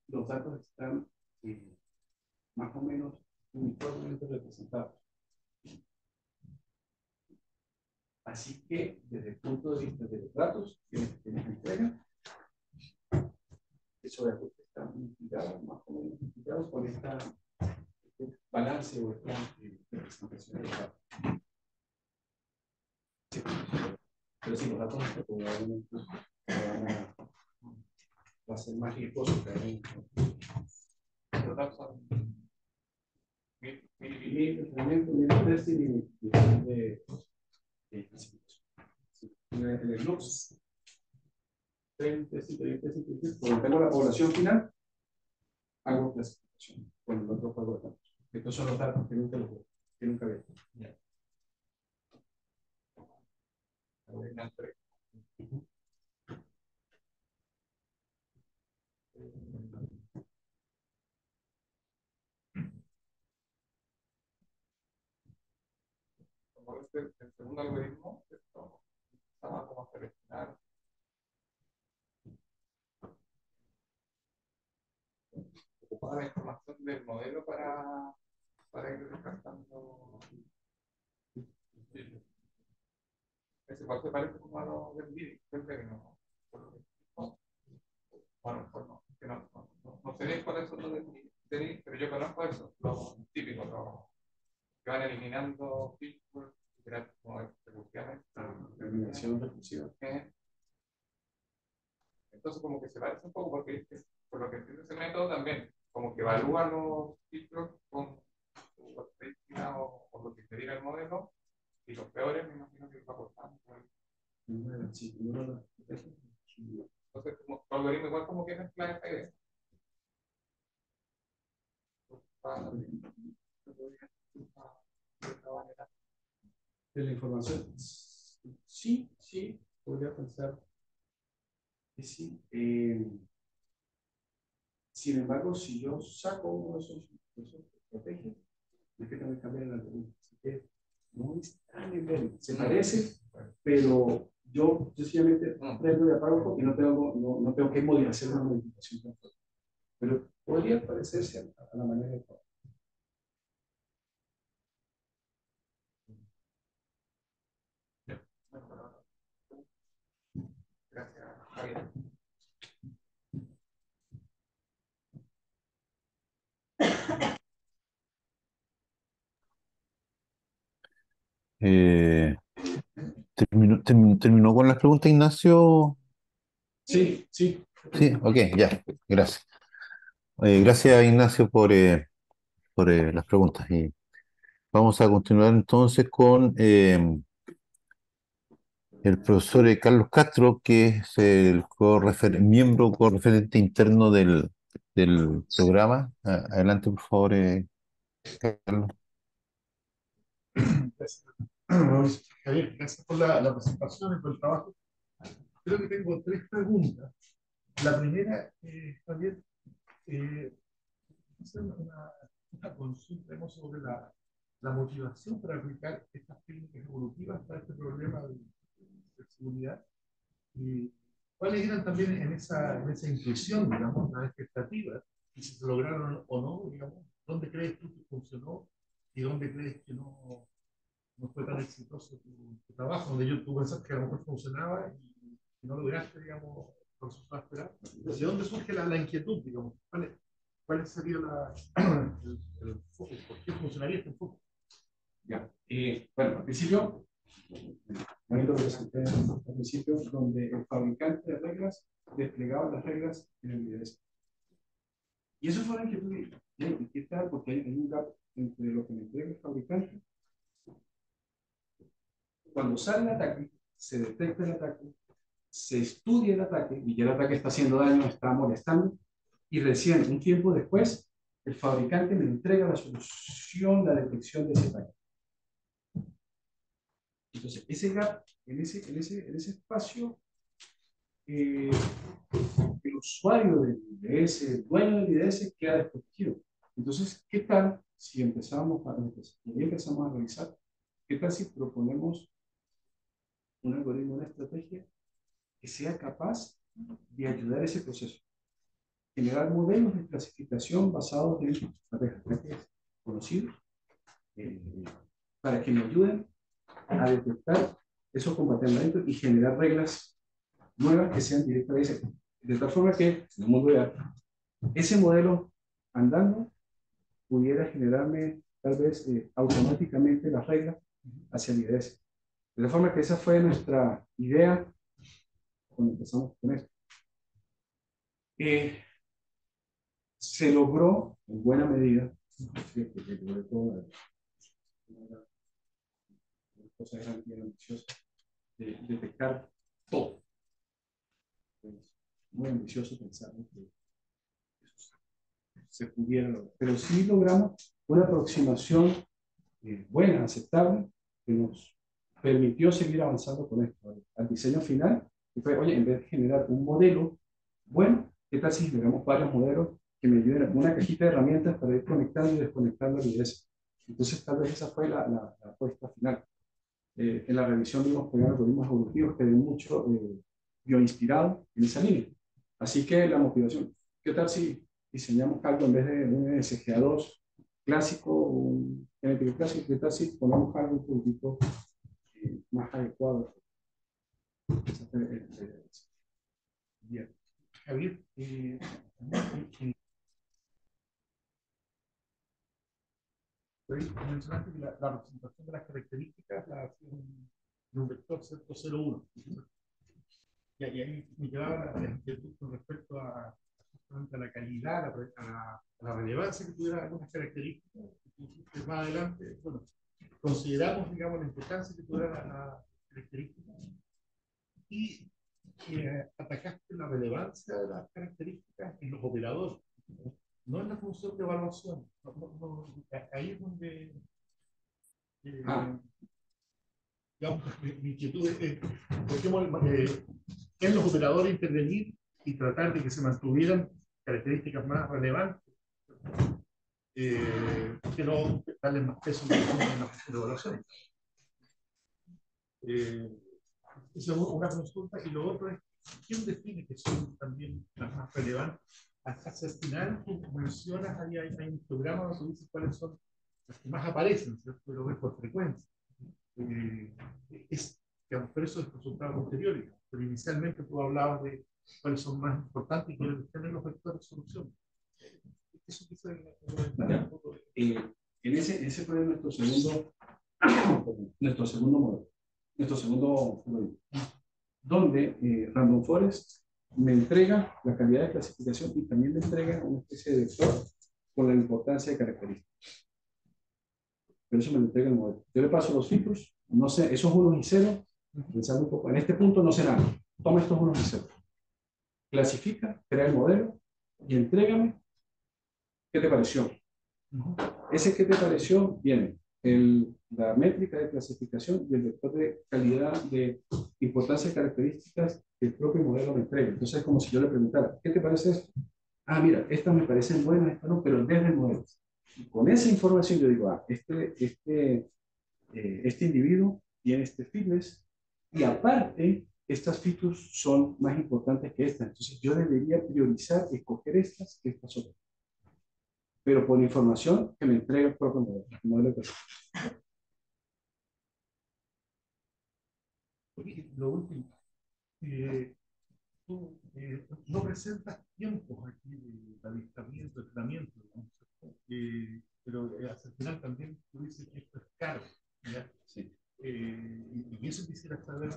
los datos están más o menos uniformemente representados. Así que desde el punto de vista de los datos que nos entregan, esos datos están integrados, más o menos integrados con este balance o esta representación de los datos. Sí. Pero si los datos probablemente va a ser más riesgoso que Los datos son entrenamiento, testing y en el Lux. Cuando tengo la población final, hago clasificación con el otro juego de datos. Estos son los datos que nunca veo. Como el segundo algoritmo, esto estaba como seleccionar ocupar la información del modelo para ir descartando. Ese igual se parece como a lo del vídeo, no. Bueno, pues no, que no sé cuáles son los del vídeo, pero yo conozco eso, los típicos, los que van eliminando features, como evolutivamente. Eliminación recursiva. Entonces, como que se parece un poco, porque por lo que entiendo ese método también, como que evalúa los features con su característica o lo que te diga el modelo, y los peores me imagino que va aportando. Entonces, como tu algoritmo igual como que mezcla esta idea. De la información, sí, podría pensar que sí. Sin embargo, si yo saco uno de esos estrategias, es que tengo que cambiar el algoritmo. Así que no es tan endeble. Se parece, pero yo sencillamente prendo y apago y no tengo que hacer una modificación tan fuerte. Pero podría parecerse a la manera de trabajar. Gracias, Javier. Eh, ¿terminó con las preguntas, Ignacio? Sí, sí. Sí, ok, ya, gracias. Gracias, Ignacio, por las preguntas. Y vamos a continuar entonces con el profesor Carlos Castro, que es el miembro correferente interno del programa. Adelante, por favor, Carlos. Gracias. Javier, gracias por la presentación y por el trabajo. Creo que tengo tres preguntas. La primera, Javier, hacer una consulta sobre la motivación para aplicar estas técnicas evolutivas para este problema de seguridad. Y cuáles eran también en esa intuición, digamos, las expectativas, y si se lograron o no, digamos, dónde crees tú que funcionó y dónde crees que no fue tan exitoso tu trabajo, donde tú pensaste que a lo mejor funcionaba y no lograste, digamos, los resultados esperados. ¿De dónde surge la inquietud, digamos? ¿Cuál sería el enfoque? ¿Por qué funcionaría este enfoque? Ya. Bueno, al principio, lo presenté al principio, donde el fabricante de reglas desplegaba las reglas en el IDS. Y eso fue la inquietud. ¿Y qué tal? Porque hay un gap entre lo que me entrega el fabricante. Cuando sale el ataque, se detecta el ataque, se estudia el ataque, y ya el ataque está haciendo daño, está molestando, y recién, un tiempo después, el fabricante me entrega la solución, la detección de ese ataque. Entonces, ese gap, en ese espacio, el usuario del IDS, el dueño del IDS, queda desprotegido. Entonces, ¿qué tal si empezamos a revisar? ¿Qué tal si proponemos un algoritmo, una estrategia que sea capaz de ayudar a ese proceso? Generar modelos de clasificación basados en ataques conocidos para que me ayuden a detectar esos comportamientos y generar reglas nuevas que sean directas de tal forma que en el mundo real ese modelo andando pudiera generarme tal vez automáticamente las reglas hacia el IDS. De tal forma que esa fue nuestra idea cuando empezamos con esto. Se logró en buena medida, las cosas eran bien ambiciosas, de detectar todo. Muy ambicioso pensar que se pudiera lograr. Pero sí logramos una aproximación buena, aceptable, que nos permitió seguir avanzando con esto, al diseño final. Y fue, oye, en vez de generar un modelo bueno, ¿qué tal si generamos varios modelos que me ayuden a una cajita de herramientas para ir conectando y desconectando el IDS? Entonces, tal vez esa fue la apuesta final. En la revisión vimos que algoritmos evolutivos que de mucho bioinspirado en esa línea. Así que la motivación, ¿qué tal si diseñamos algo en vez de un SGA2 clásico, un NLP clásico? ¿Qué tal si ponemos algo un poquito más adecuado? Bien. Javier, mencionaste que la representación de las características la hace un vector 0,01. Y ahí me llevaba la inquietud con respecto a la calidad, a la relevancia que tuviera algunas características. Y más adelante, bueno, consideramos, digamos, la importancia que tuviera la característica y atacaste la relevancia de las características en los operadores, no en la función de evaluación. Ahí es donde digamos, mi inquietud es en los operadores intervenir y tratar de que se mantuvieran características más relevantes, que no darle más peso en la evaluación. Esa es una consulta. Y lo otro es, ¿quién define que son también las más relevantes? Hacia el final, tú mencionas, hay un programa donde dices cuáles son las que más aparecen, ¿cierto? Lo ves por frecuencia. Es, digamos, pero eso es el resultado posterior. Pero inicialmente tú hablabas de cuáles son más importantes y quiénes tienen los vectores de solución. Eso quizá es un poco de... ese fue nuestro segundo modelo, nuestro segundo modelo, donde Random Forest me entrega la calidad de clasificación y también me entrega una especie de vector con la importancia de características. Pero eso me lo entrega el modelo. Yo le paso los filtros, no sé, esos unos y ceros, pensando un poco, en este punto no sé nada, toma estos unos y ceros, clasifica, crea el modelo y entrégame, ¿qué te pareció? Ese ¿qué te pareció? Viene la métrica de clasificación y el vector de calidad de importancia de características que el propio modelo me entrega. Entonces es como si yo le preguntara, ¿qué te parece esto? Ah, mira, estas me parecen buenas, estas no, pero desde el modelo. Y con esa información yo digo, este individuo tiene este fitness y aparte estas features son más importantes que estas. Entonces yo debería priorizar, escoger estas que estas otras. Pero por información que me entrega el propio modelo. El modelo de Lo último, tú no presentas tiempos aquí de avistamiento, de entrenamiento, ¿no? Pero al final también tú dices que esto es caro, ¿ya? Sí. Y eso quisiera saber,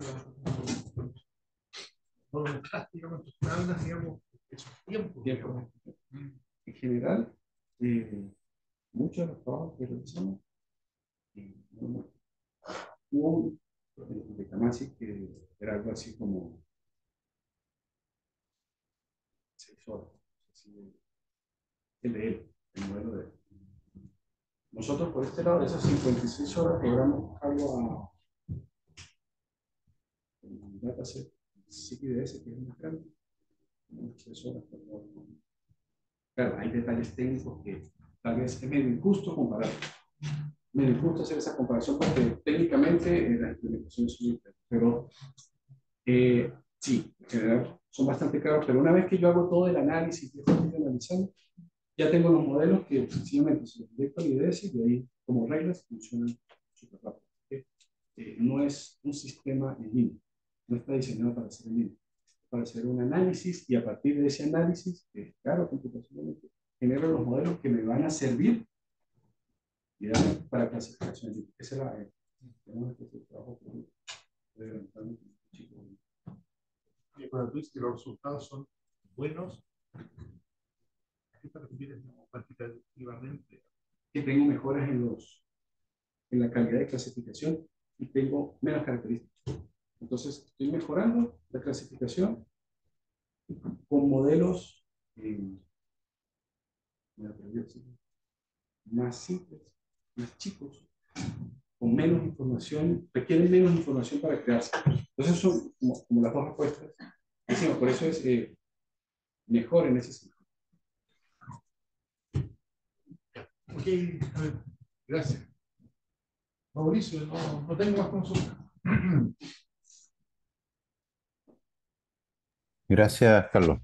no lo estás, digamos, en tus tablas, digamos, esos tiempos. Tiempo. En general, muchos de los trabajos que realizamos, hubo un de Camasi que era algo así como 6 horas. Así, el modelo de él. Nosotros por este lado, de esas 56 horas, logramos algo a un dataset CPDS, que es más grande, unas 3 horas. Claro, hay detalles técnicos que tal vez es medio injusto comparar. Medio injusto hacer esa comparación porque técnicamente las implementaciones son diferentes. Pero sí, en general son bastante caros. Pero una vez que yo hago todo el análisis y estoy analizando, ya tengo los modelos que sencillamente se los directo al IDS y de ahí, como reglas, funcionan súper rápido. No es un sistema en línea, no está diseñado para ser en línea, para hacer un análisis y a partir de ese análisis, claro, computacionalmente, genero los modelos que me van a servir para clasificación. Esa es una especie de trabajo que Cuando tú dices que los resultados son buenos, ¿a qué te refieres cuantitativamente? que tengo mejoras en la calidad de clasificación y tengo menos características. Entonces, estoy mejorando la clasificación con modelos más simples, más chicos, con menos información, requieren menos información para crearse. Entonces, son como las dos respuestas. Decimos, por eso es mejor en ese sentido. Ok, a ver, gracias. Mauricio, no tengo más consultas. Gracias, Carlos.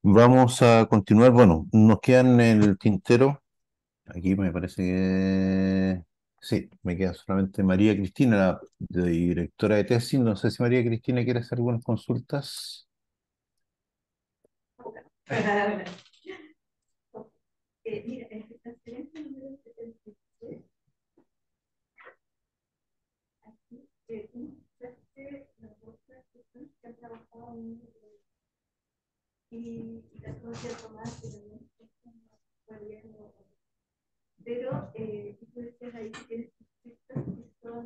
Vamos a continuar. Bueno, nos quedan en el tintero. Aquí me parece que sí, me queda solamente María Cristina, la directora de tesis. No sé si María Cristina quiere hacer algunas consultas. Mira, en el transferencia número 73, aquí, uno hace las otras personas que han trabajado y las conocía más que también gobierno. Pero tú decías ahí que tienes distritos que son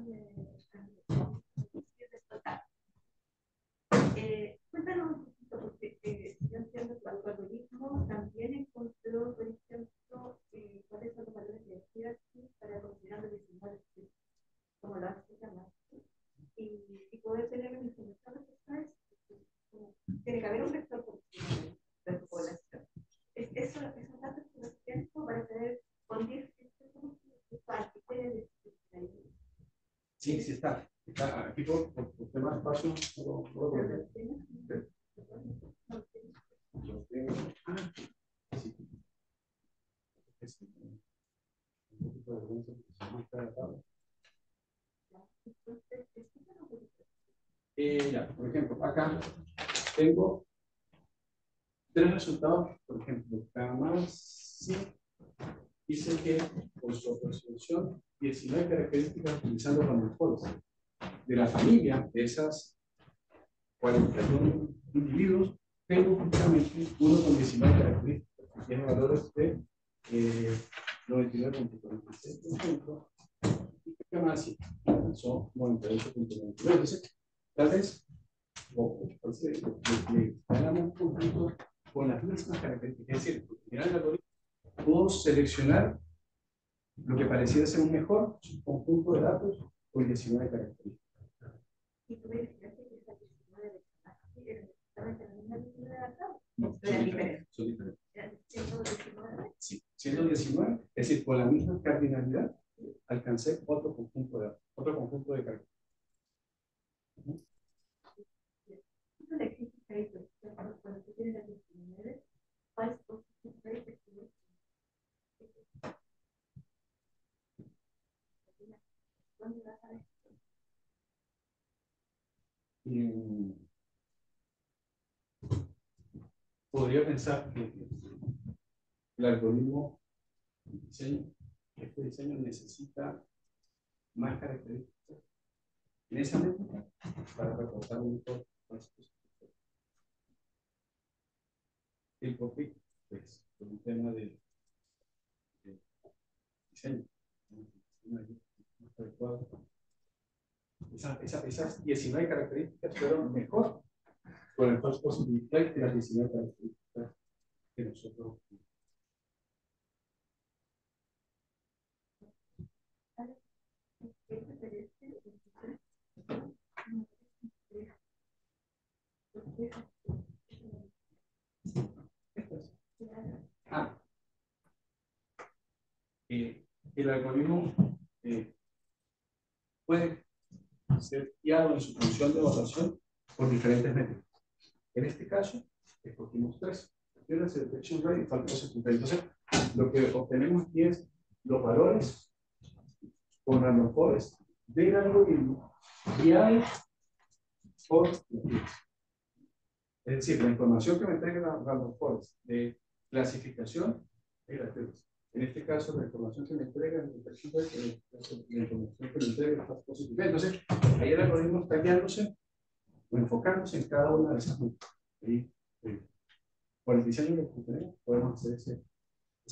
cuéntanos un poquito, porque yo entiendo que tu algoritmo también encontró, por ejemplo, cuáles son los valores de hierarquía para considerar los diseñadores como lo hace llamar y poder tener una información respecto a eso. Tiene que haber un vector porque Sí, sí está. Está aquí por temas de espacio, no lo coloqué. Lo tengo. Ah, sí. Un poquito de vergüenza, porque no está atado. Ya, por ejemplo, acá tengo tres resultados. Por ejemplo, Kamasi dice que por su resolución 19 características utilizando los mejores de la familia de esas 41 individuos, tengo justamente uno con 19 características que tiene valores de 99.46%, y Kamasi alcanzó 98.99%. Entonces, tal vez le ganamos un poquito con las mismas características. Es decir, el algoritmo pudo seleccionar lo que pareciera ser un mejor conjunto de datos con 19 características. Y tú me dijiste que esa 19 de Kamasi era exactamente la misma 19 de acá. No, Era diferente. son diferentes. Era 119. Sí, 119, es decir, con la misma cardinalidad, alcancé otro conjunto de datos, otro conjunto de características. Eso le existe ahí, pues, cuando tú tienes la 19, false positive rate es que ¿dónde vas a ver? Podría pensar que el algoritmo de diseño, este diseño necesita más características en esa métrica para reportar un mejor false positive. El porqué, pues, por un tema de diseño. Esas 19 características fueron mejor con el false positive rate que las 19 características que nosotros. Ah, el algoritmo puede ser guiado en su función de evaluación por diferentes métodos. En este caso, escogimos tres: accuracy, detection rate y false positive rate. Entonces, lo que obtenemos aquí es los valores con random forest del algoritmo guiado por los tips. Es decir, la información que me entrega la random forest de clasificación es gratuita. En este caso, la información que me entrega el detection rate, en este caso, la información que me entrega el false positive rate. Entonces, ahí el algoritmo está guiándose o enfocándose en cada una de esas métricas. Y por el diseño que tenemos, podemos hacer ese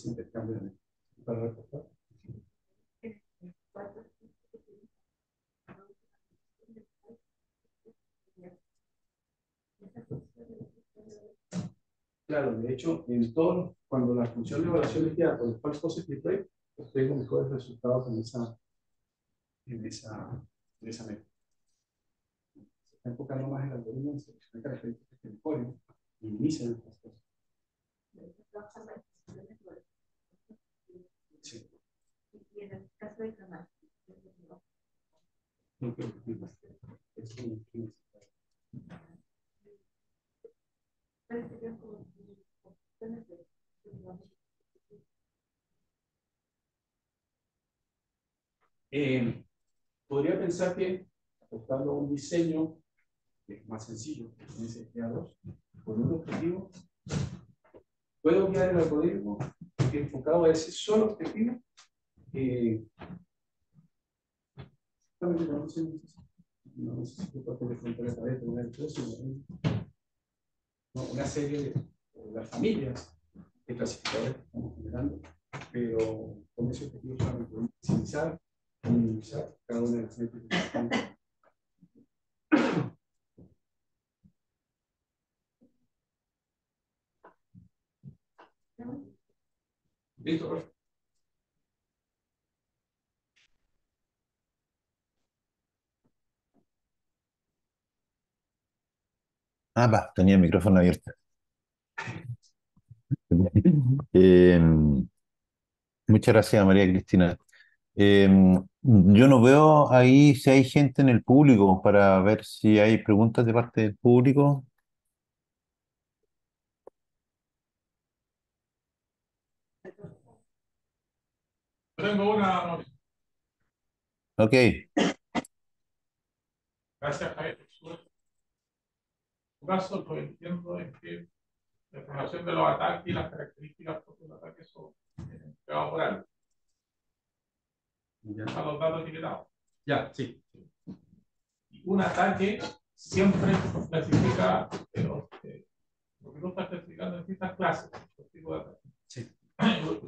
intercambio de para reportar. Claro, de hecho, en todo, cuando la función de evaluación es guiada por el false positive rate, obtengo mejores resultados en esa métrica. Se está enfocando más en el algoritmo en seleccionar características que mejoren y minimicen estas cosas. Sí. Y en el caso de Kamasi, podría pensar que apostando a un diseño que es más sencillo, que es SGA2, con un objetivo, puedo guiar el algoritmo enfocado a ese solo objetivo. No necesito papel de frontera de pared, una serie de las familias de clasificadores que estamos generando, pero con ese objetivo solamente podemos maximizar y minimizar cada una de las métricas que estamos. Listo, perfecto. Ah, va, tenía el micrófono abierto. Eh, Muchas gracias, María Cristina. Yo no veo ahí si hay gente en el público para ver si hay preguntas de parte del público. Tengo una noticia. Ok, Gracias, Javier. Tu caso, lo que entiendo es que la información de los ataques y las características de los ataques son entregados por algo. Ya, A los datos etiquetados. ya, sí. Y un ataque siempre clasifica lo que tú estás clasificando en distintas clases, los tipos de ataques. Sí.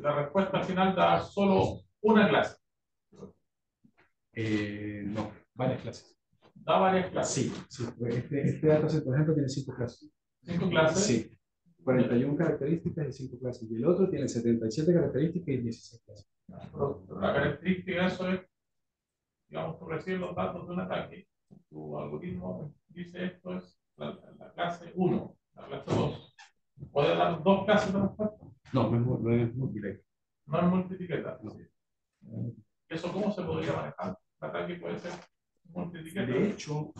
La respuesta final da solo una clase. No, varias clases. Da varias clases. Sí, sí. Este dataset, por ejemplo, tiene 5 clases. 5 clases. Sí. 41 características y 5 clases. Y el otro tiene 77 características y 16 clases. Pero la característica de eso es, digamos, tú recibes los datos de un ataque. Tu algoritmo dice esto es la clase 1, la clase 2. ¿Puede dar dos clases de respuesta? No, no es multilevel. No es multipliqueta. No. ¿Eso cómo se podría manejar? El ataque puede ser multipliqueta. De hecho,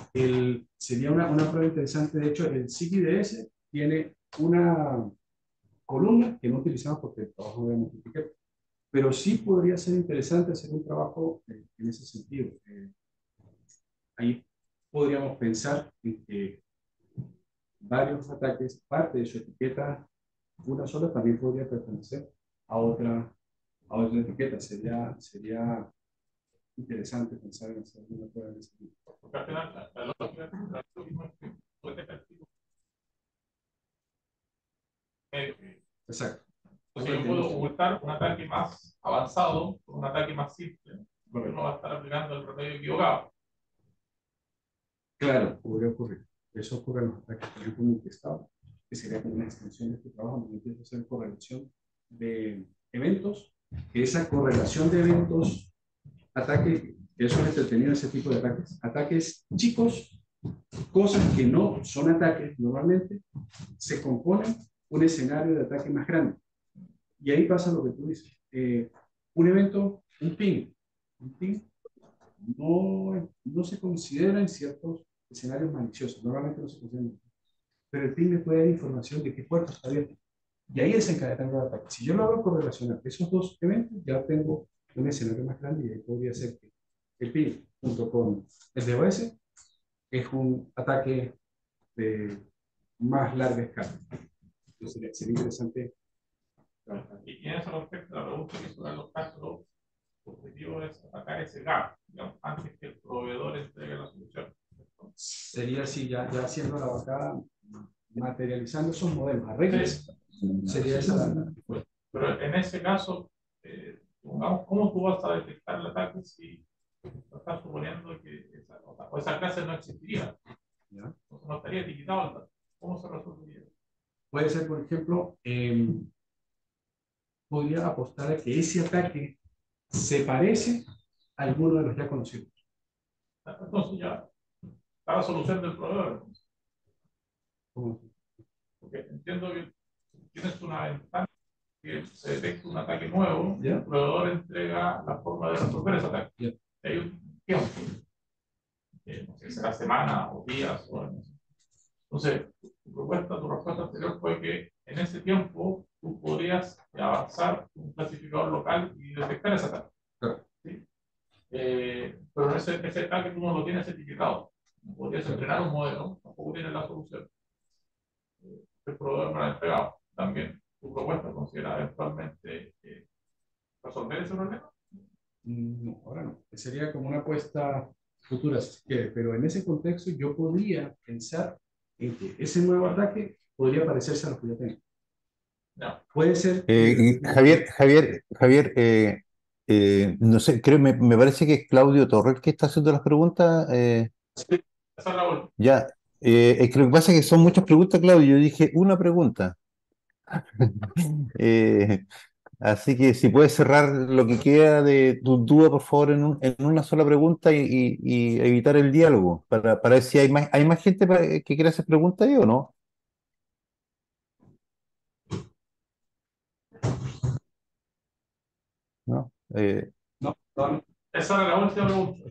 sería una prueba interesante. De hecho, el SIG-IDS tiene una columna que no utilizamos porque el trabajo de multiplicar, pero sí podría ser interesante hacer un trabajo en ese sentido. Ahí podríamos pensar en que varios ataques, parte de su etiqueta, una sola, también podría pertenecer a otra etiqueta. Sería interesante pensar en hacer una prueba de ese tipo. Porque al final, la lógica es que puede ser Exacto. entonces yo puedo ocultar un ataque más avanzado con un ataque más simple, porque no va a estar aplicando el remedio equivocado. Claro, podría ocurrir. Eso ocurre en los ataques, por ejemplo, multiestado, que sería como una extensión de este trabajo, donde empieza a hacer correlación de eventos, que esa correlación de eventos, ataque, que eso es entretenido, ese tipo de ataques. Ataques chicos, cosas que no son ataques normalmente, se componen un escenario de ataque más grande. Y ahí pasa lo que tú dices. Un evento, un ping no se considera en ciertos escenarios maliciosos, normalmente no se considera, pero el ping me puede dar información de qué puerta está abierta. Y ahí desencadenando el ataque. Si yo logro correlacionar esos dos eventos, ya tengo un escenario más grande y ahí podría ser que el ping junto con el DOS es un ataque de más larga escala. Entonces sería interesante trabajar. Y en ese respecto, la pregunta que sobre los casos, el objetivo es atacar ese gap, digamos, antes que el proveedor entregue la solución. Sería así, ya haciendo la bajada, materializando esos modelos a reglas, sería esa la. Pero en ese caso, pongamos, ¿cómo tú vas a detectar el ataque si estás suponiendo que esa clase no existiría? ¿Ya? Entonces no estaría etiquetado el dato. ¿Cómo se resolvería? Puede ser, por ejemplo, podría apostar a que ese ataque se parece a alguno de los ya conocidos. Entonces ya está la solución del proveedor. Como, Porque entiendo que tienes una ventana que se detecta un ataque nuevo, ¿ya? el proveedor entrega la forma de resolver ese ataque. ¿Ya? Hay un tiempo, no sé, será semana o días o no sé. Entonces, tu respuesta anterior fue que en ese tiempo tú podrías avanzar un clasificador local y detectar ese ataque. Claro. ¿Sí? Pero ese ataque tú no lo tienes etiquetado. No podrías entrenar un modelo, tampoco tienes la solución. El proveedor no lo ha entregado. También tu propuesta considera eventualmente resolver ese problema. No, ahora no. Sería como una apuesta futura, si quiere, pero en ese contexto yo podría pensar en que ese nuevo ataque podría parecerse a lo que yo tengo. No. Puede ser. Javier, no sé, me parece que es Claudio Torres el que está haciendo las preguntas. Esa es la última. Ya, es que lo que pasa es que son muchas preguntas, Claudio. Yo dije una pregunta. Eh, Así que si puedes cerrar lo que queda de tu duda, por favor, en una sola pregunta y evitar el diálogo, para ver si hay más gente que quiera hacer preguntas ahí o no. ¿No? No, no, Esa era la última pregunta.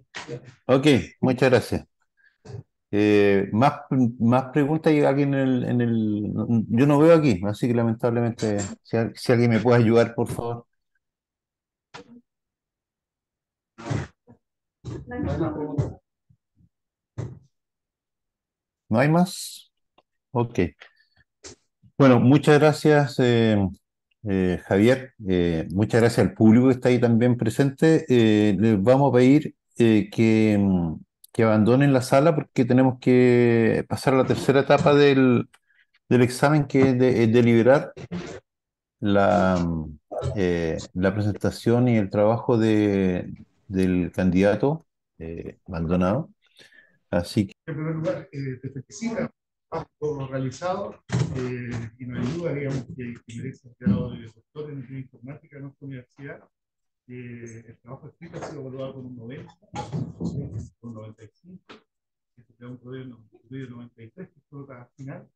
Ok, muchas gracias. Más, más preguntas y alguien yo no veo aquí, así que lamentablemente, si alguien me puede ayudar, por favor. No hay no hay más más preguntas. preguntas. ¿No hay más? Ok. Bueno, muchas gracias, Javier. Muchas gracias al público que está ahí también presente. Les vamos a pedir que abandonen la sala porque tenemos que pasar a la tercera etapa del examen, que es deliberar la presentación y el trabajo del candidato Maldonado. Así que En primer lugar, te felicito por lo realizado y no hay duda, digamos, que merece el grado de doctor en informática en nuestra universidad. El trabajo escrito ha sido evaluado con un 90, con un 95, este queda un promedio de 93, que es tu nota final.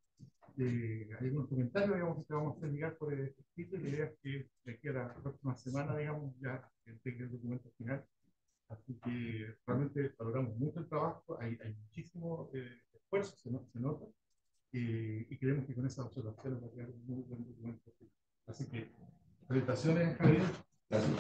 Hay algunos comentarios, digamos, que te vamos a hacer llegar por escrito, y la idea es que de aquí a la próxima semana, digamos, ya tenga el documento final. Así que realmente valoramos mucho el trabajo, hay muchísimo esfuerzo, se nota, y creemos que con esas observaciones va a quedar un muy buen documento. Así que, felicitaciones, Javier. Gracias.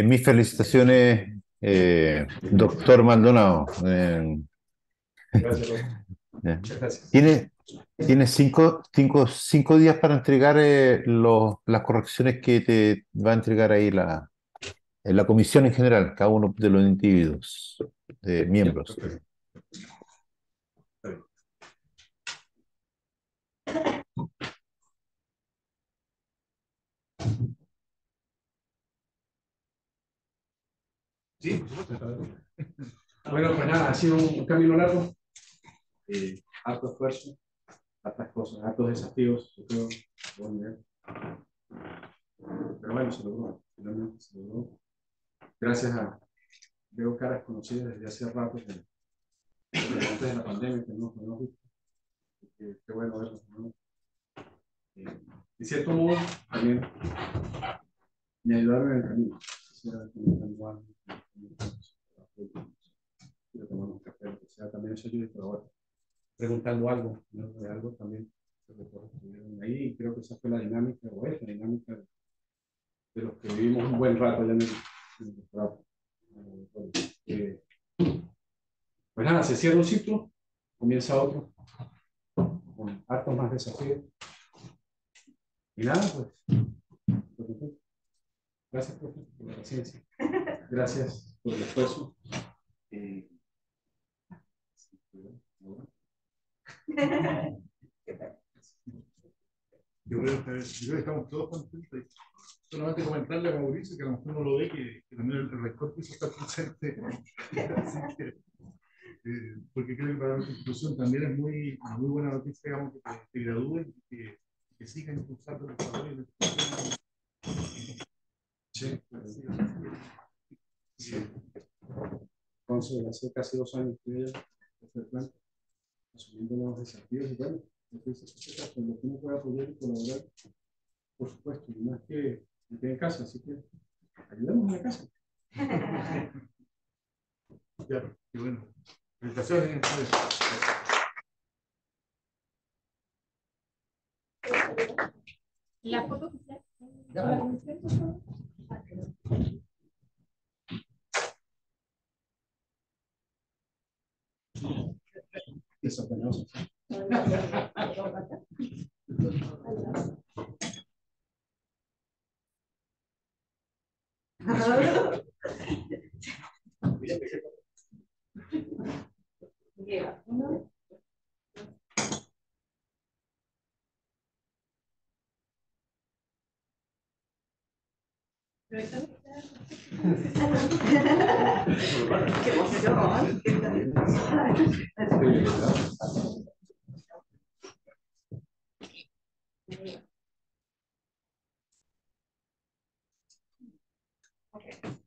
mis felicitaciones, doctor Maldonado. Gracias, Rob. Muchas gracias. Tiene cinco días para entregar las correcciones que te va a entregar ahí la comisión en general, cada uno de los individuos, de Ya, miembros. perfecto. Está bien. Sí, por supuesto, está bien. Bueno, pues nada, ha sido un camino largo, harto esfuerzo, hartas cosas, hartos desafíos, yo creo, a buen nivel. Pero bueno, se logró, finalmente se logró. Gracias a, veo caras conocidas desde hace rato, desde antes de la pandemia, que no hemos visto. Qué bueno verlos, ¿no? De cierto modo, también me ayudaron en el camino. Quisiera comentando algo, quiero tomar un café, o sea, también eso ayuda, pero ahora preguntando algo, ¿no? De algo también se recuerda que estuvieron ahí, y creo que esa fue la dinámica, o es la dinámica de los que vivimos un buen rato allá en el doctorado. Pues nada, se cierra un ciclo, comienza otro, con hartos más desafíos. Y nada, pues gracias, profe, por la paciencia. Gracias por el esfuerzo. Yo creo que estamos todos contentos. Solamente comentarle a Mauricio que a lo mejor no lo ve, que también el rector quiso estar presente. Así que, porque creo que para nuestra institución también es muy buena noticia, digamos, que te gradúen y que sigan impulsando el desarrollo de la institución. Sí, sí. Entonces, hace casi 2 años que ella este plan, asumiendo nuevos desafíos, y bueno, entonces, con lo que uno puede apoyar y colaborar, por supuesto, y más que en casa, así que ayudemos en la casa. Ya, qué bueno. Felicitaciones. La foto oficial. Ya. Eso, penoso. Llega uno. Pero esta qué emoción. Okay.